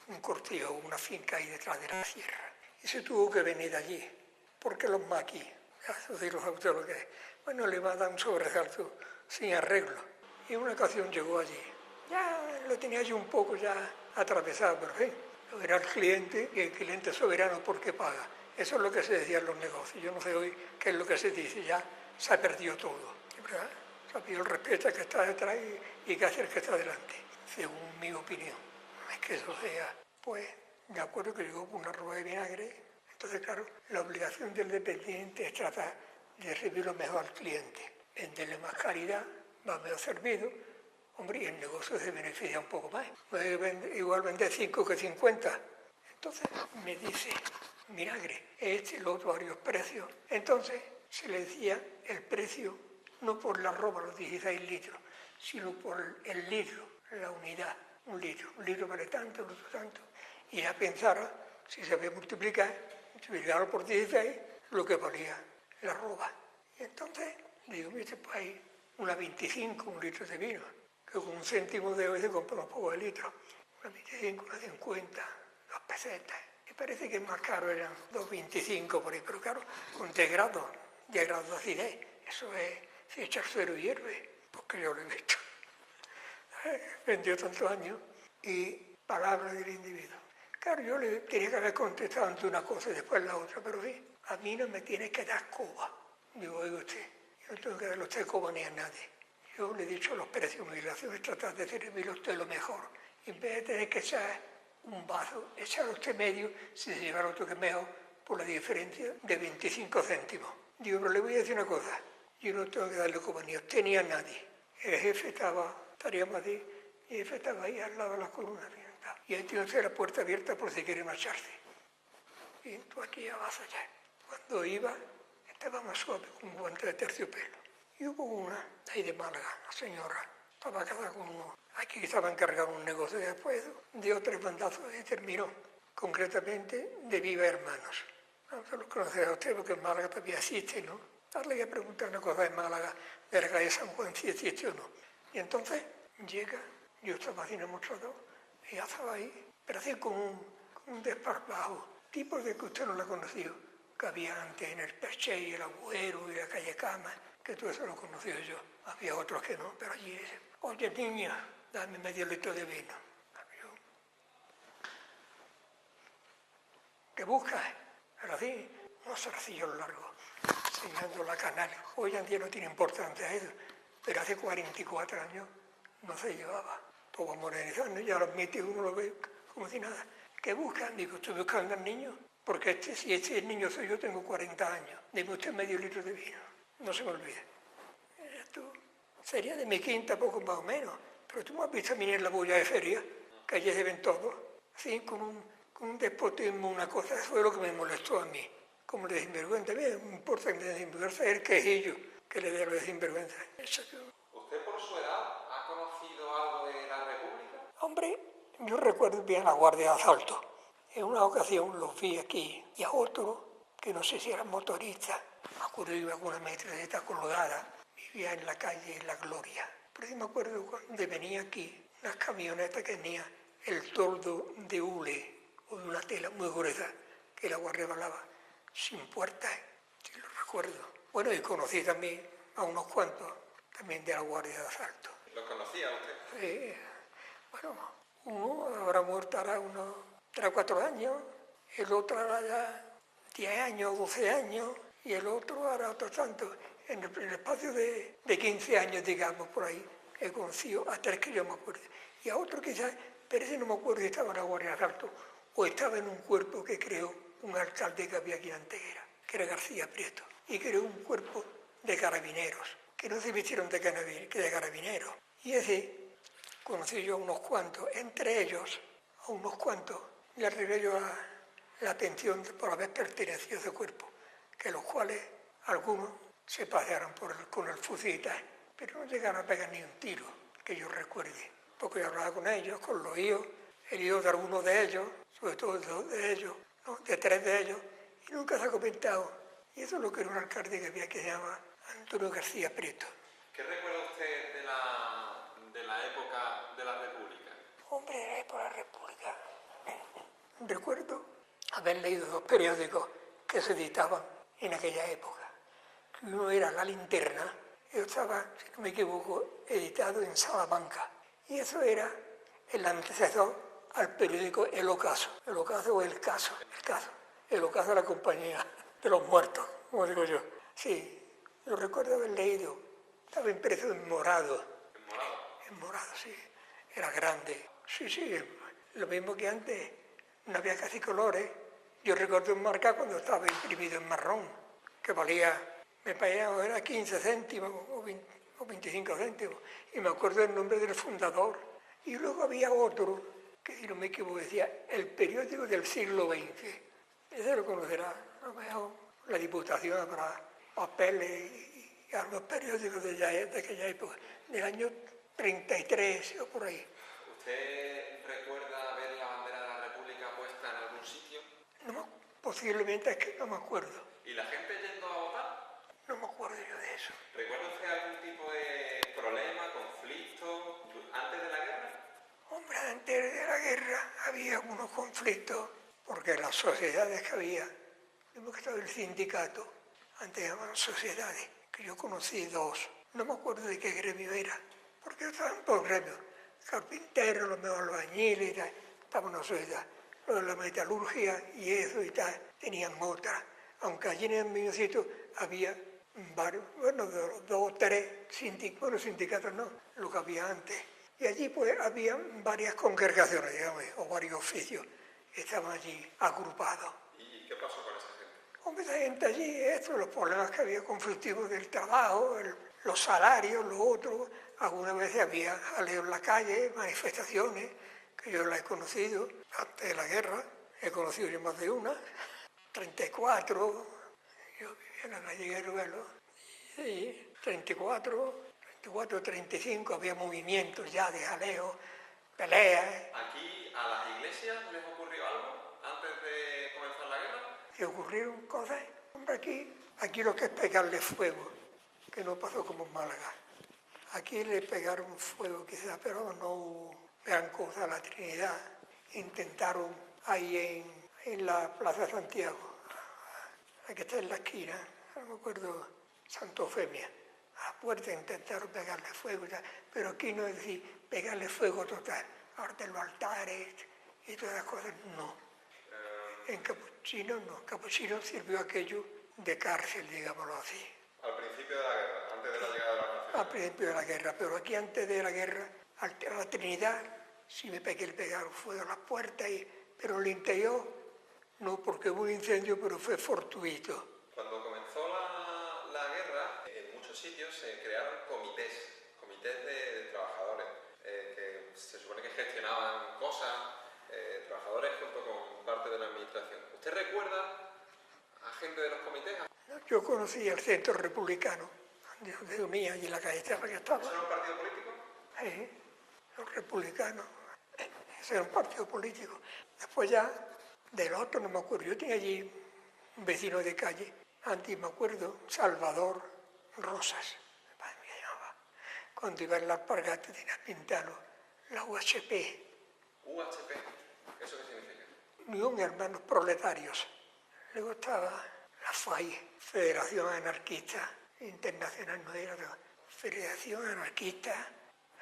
un cortijo, una finca ahí detrás de la sierra. Y se tuvo que venir de allí, porque los maquis, eso sí, los autores que, bueno, le iban a dar un sobresalto sin arreglo. Y en una ocasión llegó allí. Ya lo tenía yo un poco ya atravesado, pero en fin, era el cliente, y el cliente soberano porque paga. Eso es lo que se decía en los negocios. Yo no sé hoy qué es lo que se dice, ya se ha perdido todo. ¿Verdad? Se ha perdido el respeto al que está detrás y que hace el que está delante, según mi opinión. No es que eso sea, pues, me acuerdo que llegó con una rueda de vinagre. Entonces, claro, la obligación del dependiente es tratar de recibir lo mejor al cliente, venderle más calidad, más mejor servido. Hombre, y el negocio se beneficia un poco más. No es igual vender 5 que 50. Entonces me dice, vinagre, el otro varios precios. Entonces se le decía el precio, no por la ropa, los 16 litros, sino por el litro, la unidad, un litro vale tanto, el otro tanto, y ya pensara, si se sabía multiplicarlo por 16, lo que valía la roba. Y entonces digo, mire, pues hay una 25, un litro de vino, que con 1 céntimo de hoy se compra un poco de litro, una 25, una 50, 2 pesetas. Me parece que el más caro eran 2,25 por ahí, pero claro, con 10 grados de acidez, eso es, si echa el suero y hierve, porque yo lo he visto. Vendió tantos años y palabra del individuo. Claro, yo le tenía que haber contestado ante una cosa y después la otra, pero sí, a mí no me tiene que dar coba. Digo, oiga usted, yo no tengo que darle a usted coba ni a nadie. Yo le he dicho los precios de migración, es tratar de servirle a usted lo mejor. Y en vez de tener que echar un vaso, echar a usted medio, si se lleva otro que mejor, por la diferencia de 25 céntimos. Digo, pero le voy a decir una cosa, yo no tengo que darle coba ni a usted ni a nadie. El jefe estaríamos así, y el jefe estaba ahí al lado de la columna. Y ahí tiene usted la puerta abierta por si quiere marcharse. Y tú aquí ya vas allá. Cuando iba, estaba más suave, con un guante de terciopelo. Y hubo una, ahí de Málaga, la señora, estaba casada con uno. Aquí estaba encargado un negocio de después, dio 3 bandazos y terminó, concretamente, de Viva Hermanos. No se lo conocerá usted porque en Málaga todavía existe, ¿no? Darle a preguntar una cosa de Málaga, de la calle San Juan, si existe o no. Y entonces llega, yo estaba haciendo mucho todo, y ya estaba ahí, pero así con un desparpajo, tipo de que usted no la conoció, que había antes en el Perché y el Agüero y la calle Cama, que todo eso lo conocía yo. Había otros que no, pero allí es, oye niña, dame medio litro de vino. Yo, ¿qué buscas? Pero así, unos zarcillos largos, enseñando la canal. Hoy en día no tiene importancia eso, pero hace 44 años no se llevaba. Todo modernizando, ya lo admite, uno lo ve como si nada. ¿Qué buscan? Digo, estoy buscando al niño, porque si este niño soy yo, tengo 40 años. Deme usted medio litro de vino, no se me olvide. Esto sería de mi quinta, poco más o menos, pero tú me has visto a mí en la bulla de feria, que allí se ven todos, así con un despotismo, una cosa, eso es lo que me molestó a mí. Como le sinvergüenza, bien, me importa que me dé sinvergüenza, es el quejillo que le dé lo de sinvergüenza. ¿Usted por su edad ha conocido algo de la República? Hombre, yo recuerdo bien la Guardia de Asalto. En una ocasión los vi aquí y a otro, que no sé si era motorista, me acuerdo que iba con una metralleta colgada, vivía en la calle La Gloria. Pero sí me acuerdo cuando venía aquí unas camionetas que tenía el toldo de hule o de una tela muy gruesa que la Guardia balaba, sin puertas, sí lo recuerdo. Bueno, y conocí también a unos cuantos también de la Guardia de Asalto. ¿Lo conocía usted? Bueno, uno habrá muerto ahora unos 3 o 4 años, el otro hará ya 10 años, 12 años, y el otro hará otro tanto. En el espacio de 15 años, digamos, por ahí, he conocido a 3 que yo me acuerdo. Y a otro quizás, pero ese no me acuerdo si estaba en la Guardia de Asalto o estaba en un cuerpo que creó un alcalde que había aquí en Antequera, que era García Prieto, y creó un cuerpo de carabineros, que no se vistieron de carabineros. Y ese conocí yo a unos cuantos, entre ellos, a unos cuantos, le arreglé yo la pensión por haber pertenecido a ese cuerpo, que los cuales algunos se pasearon con el fusil y tal, pero no llegaron a pegar ni un tiro, que yo recuerde, porque yo hablaba con ellos, con los hijos, el hijo de algunos de ellos, sobre todo de 2 de ellos, ¿no? De 3 de ellos, y nunca se ha comentado. Y eso es lo que era un alcalde que había que se llama Antonio García Prieto. ¿Qué recuerda usted de la época de la República? Hombre, de la época de la República. Recuerdo haber leído 2 periódicos que se editaban en aquella época. Uno era La Linterna, y otro estaba, si no me equivoco, editado en Salamanca. Y eso era el antecesor al periódico El Ocaso. El Ocaso o El Caso. El Ocaso de la Compañía de los Muertos, como digo yo. Sí, lo recuerdo haber leído. Estaba impreso en morado. ¿En morado? En morado, sí. Era grande. Sí, lo mismo que antes. No había casi colores. Yo recuerdo un marca cuando estaba imprimido en marrón, que valía, me pagaba, era 15 céntimos o 25 céntimos. Y me acuerdo el nombre del fundador. Y luego había otro, que si no me equivoco decía, el periódico del siglo XX. Ese lo conocerá, a lo mejor la Diputación habrá papeles y algunos periódicos de aquella época, del año 33 o por ahí. ¿Usted recuerda ver la bandera de la República puesta en algún sitio? Posiblemente es que no me acuerdo. ¿Y la gente yendo a votar? No me acuerdo yo de eso. ¿Recuerda usted algún tipo de problema, conflicto antes de la guerra? Hombre, antes de la guerra había algunos conflictos, porque las sociedades que había, mismo que estaba el sindicato, antes llamaban sociedades, que yo conocí dos. No me acuerdo de qué gremio era, porque yo estaba en todo gremio. Carpinteros, los mejores albañiles y tal, estaba una sociedad. Lo de la metalurgia y eso y tal, tenían otra. Aunque allí en el mismo sitio había varios, bueno, dos o tres sindicatos no, lo que había antes. Y allí pues había varias congregaciones, digamos, o varios oficios que estaban allí agrupados. ¿Y qué pasó con esa gente? Hombre, esa gente allí, los problemas que había conflictivos del trabajo, los salarios, lo otro. Algunas veces había jaleo en la calle, manifestaciones, que yo las he conocido antes de la guerra. He conocido yo más de una. 34, yo vivía en la calle Guerrero, y 34, 35, había movimientos ya de jaleo, peleas. ¿Aquí a las iglesias les ocurrió algo antes de comenzar la guerra? Y ocurrieron cosas. Hombre, aquí lo que es pegarle fuego, que no pasó como en Málaga. Aquí le pegaron fuego quizás, pero no hubo gran cosa a la Trinidad. Intentaron ahí en la Plaza Santiago, la que está en la esquina, no me acuerdo, Santo Eufemia. A la puerta intentaron pegarle fuego, pero aquí no es decir pegarle fuego total. Ahora de los altares y todas las cosas, no. En Capuchino no. Capuchino sirvió aquello de cárcel, digámoslo así. Al principio de la guerra, antes de la llegada de la nación. Al principio de la guerra, pero aquí antes de la guerra, a la Trinidad, sí me pegaron fuego a las puertas, pero el interior no, porque hubo un incendio, pero fue fortuito. Cuando comenzó la guerra, en muchos sitios se crearon comités de trabajadores, que se supone que gestionaban cosas, trabajadores junto con parte de la administración. ¿Usted recuerda a gente de los comités? Yo conocí el Centro Republicano, de unía allí en la calle Terra que estaba. ¿Eso era un partido político? Los republicanos, ese era un partido político. Después ya, del otro no me acuerdo, yo tenía allí un vecino de calle, antes me acuerdo, Salvador Rosas, mi padre me llamaba. Cuando iba en la alpargata tenía pintado la UHP. UHP, ¿eso qué significa? Unión Hermanos Proletarios. Luego estaba la FAI, Federación Anarquista Internacional, no era, Federación Anarquista,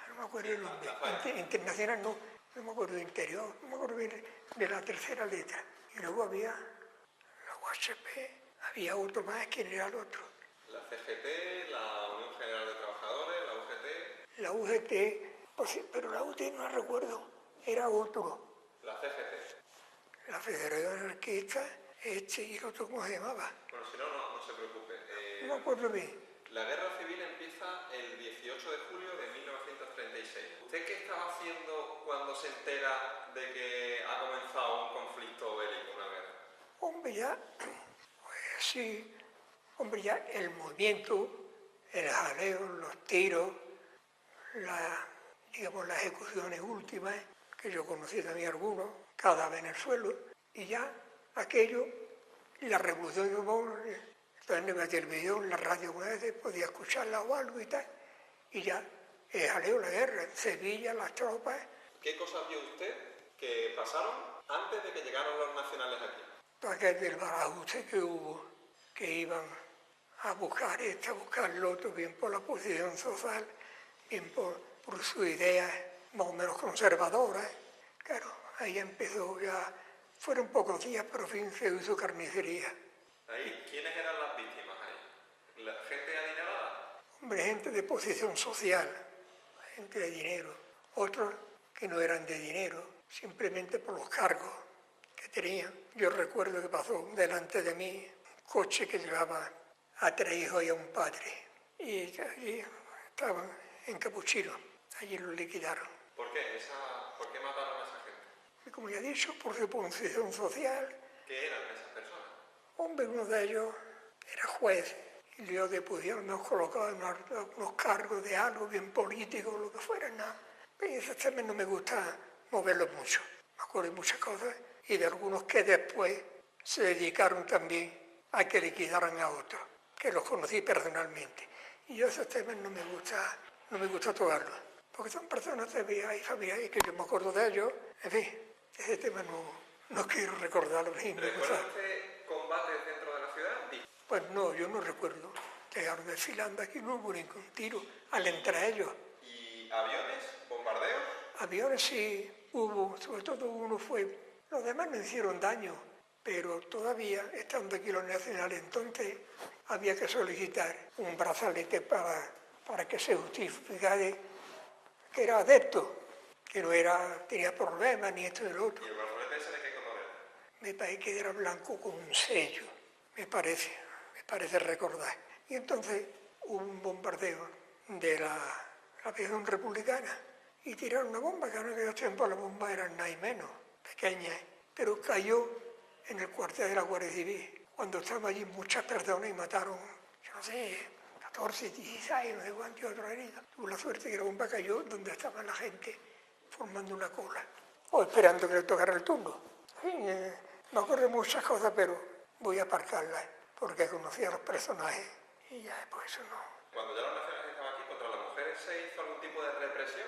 no me acuerdo el nombre, internacional no me acuerdo de interior, no me acuerdo bien de la tercera letra. Y luego había la UHP, había otro más, ¿quién era el otro? La CGT, la Unión General de Trabajadores, la UGT. La UGT, pues sí, pero la UGT no recuerdo, era otro. La CGT. La Federación Anarquista, y el otro, ¿cómo se llamaba? Bueno, si no se preocupe. No me acuerdo bien. La guerra civil empieza el 18 de julio de 1936. ¿Usted qué estaba haciendo cuando se entera de que ha comenzado un conflicto bélico, una guerra? Hombre, ya, pues sí, hombre, ya el movimiento, el jaleo, los tiros, digamos, las ejecuciones últimas, que yo conocí también algunos, cadáver en el suelo, y ya aquello, la revolución de Bono, entonces me televisión, la radio, podía escucharla o algo y tal, y ya, el jaleo, la guerra, en Sevilla, las tropas. ¿Qué cosas vio usted que pasaron antes de que llegaran los nacionales aquí? Aquel del barajuste que hubo, que iban a buscar esto, a buscar lo otro, bien por la posición social, bien por sus ideas más o menos conservadoras. Claro, ahí empezó ya, fueron pocos días, pero fin se hizo carnicería. Ahí, ¿quiénes eran las víctimas ahí? ¿La gente adinerada? Hombre, gente de posición social, gente de dinero. Otros que no eran de dinero, simplemente por los cargos que tenían. Yo recuerdo que pasó delante de mí un coche que llevaba a 3 hijos y a un padre. Y allí estaban en Capuchino, allí los liquidaron. ¿Por qué? ¿Por qué mataron a esa gente? Y como ya he dicho, por su posición social. ¿Qué eran esas personas? Hombre, uno de ellos era juez y luego que pudiéramos colocar en unos cargos de algo bien político, lo que fuera, nada. Y esos temas no me gusta moverlos mucho. Me acuerdo de muchas cosas y de algunos que después se dedicaron también a que liquidaran a otros, que los conocí personalmente. Y yo esos temas no me gusta tocarlos, porque son personas de vida y familiares que yo me acuerdo de ellos. En fin, ese tema no quiero recordarlo. ¿Recuerda usted combates dentro de la ciudad? Pues no, yo no recuerdo. Llegaron desfilando aquí, no hubo ningún tiro entre ellos. ¿Y aviones? ¿Bombardeos? Aviones sí hubo, sobre todo uno fue. Los demás no hicieron daño, pero todavía, estando aquí los nacionales, entonces había que solicitar un brazalete para que se justificara que era adepto, que no tenía problemas ni esto ni lo otro. ¿Y el brazalete ese de qué color era? Me parece que era blanco con un sello, me parece recordar. Y entonces hubo un bombardeo de la aviación republicana y tiraron una bomba, que en aquellos tiempos las bombas eran nada y menos, pequeñas, pero cayó en el cuartel de la Guardia Civil, cuando estaban allí muchas personas y mataron, yo no sé, 14, 16, no sé cuántos otros heridos. Tuve la suerte que la bomba cayó donde estaba la gente formando una cola, o esperando que le tocara el turno. Sí, me acuerdo de muchas cosas, pero voy a aparcarlas, porque conocía a los personajes y ya después eso no. Cuando ya los nacionales estaban aquí, ¿contra las mujeres se hizo algún tipo de represión?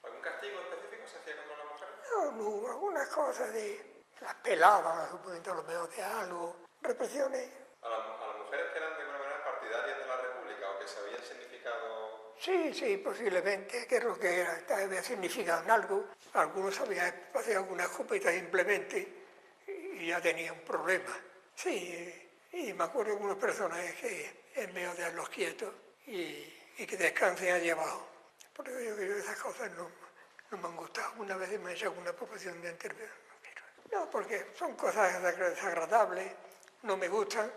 ¿Algún castigo específico se hacía contra las mujeres? No hubo algunas cosas las pelaban, suponiendo lo mejor de algo, represiones. ¿A las mujeres que eran de alguna manera partidarias de la República o que sabían significado? Sí, posiblemente, que es lo que era, había significado en algo. Algunos habían pasado alguna escopeta simplemente y ya tenían un problema. Sí, y me acuerdo de algunos personajes que en medio de los quietos y que descansen allí abajo. Por eso yo esas cosas no me han gustado. Una vez me he hecho alguna proposición de intervención. No, porque son cosas desagradables, no me gustan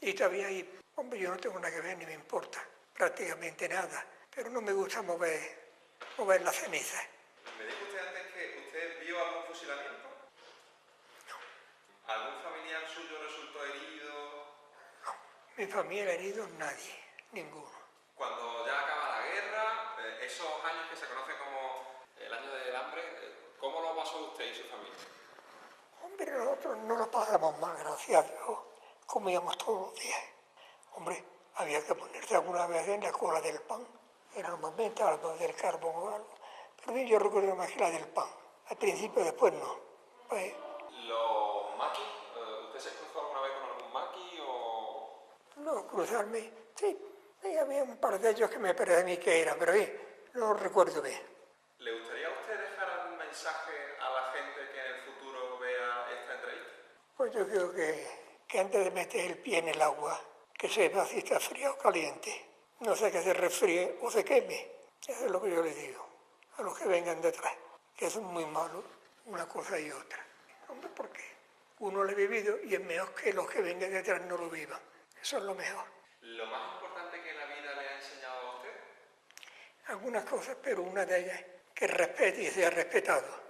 y todavía ahí, hombre, yo no tengo nada que ver ni me importa, prácticamente nada, pero no me gusta mover la ceniza. ¿Me dijo usted antes que usted vio algún fusilamiento? No. ¿Algún familiar suyo resultó herido? No, mi familia herido nadie, ninguno. Cuando ya acaba la guerra, esos años que se conocen como el año del hambre, ¿cómo lo pasó usted y su familia? Hombre, nosotros no lo pasamos mal, gracias a Dios, comíamos todos los días. Hombre, había que ponerse alguna vez en la cola del pan, normalmente a la del carbón o algo. Pero yo recuerdo más que la del pan, al principio después no. Pues, ¿Los maquis? ¿Usted se cruzó alguna vez con algún maqui o...? no, cruzarme, sí, había un par de ellos que me parecía a mí que eran, pero no lo recuerdo bien. ¿Le gustaría a usted dejar algún mensaje a la gente que en el futuro vea esta entrevista? Pues yo creo que antes de meter el pie en el agua, que sepa si está fría o caliente. No sé que se resfríe o se queme. Eso es lo que yo les digo a los que vengan detrás, que es muy malo una cosa y otra. Hombre, porque uno lo ha vivido y es mejor que los que vengan detrás no lo vivan. Eso es lo mejor. ¿Lo más importante que la vida le ha enseñado a usted? Algunas cosas, pero una de ellas que respete y sea respetado.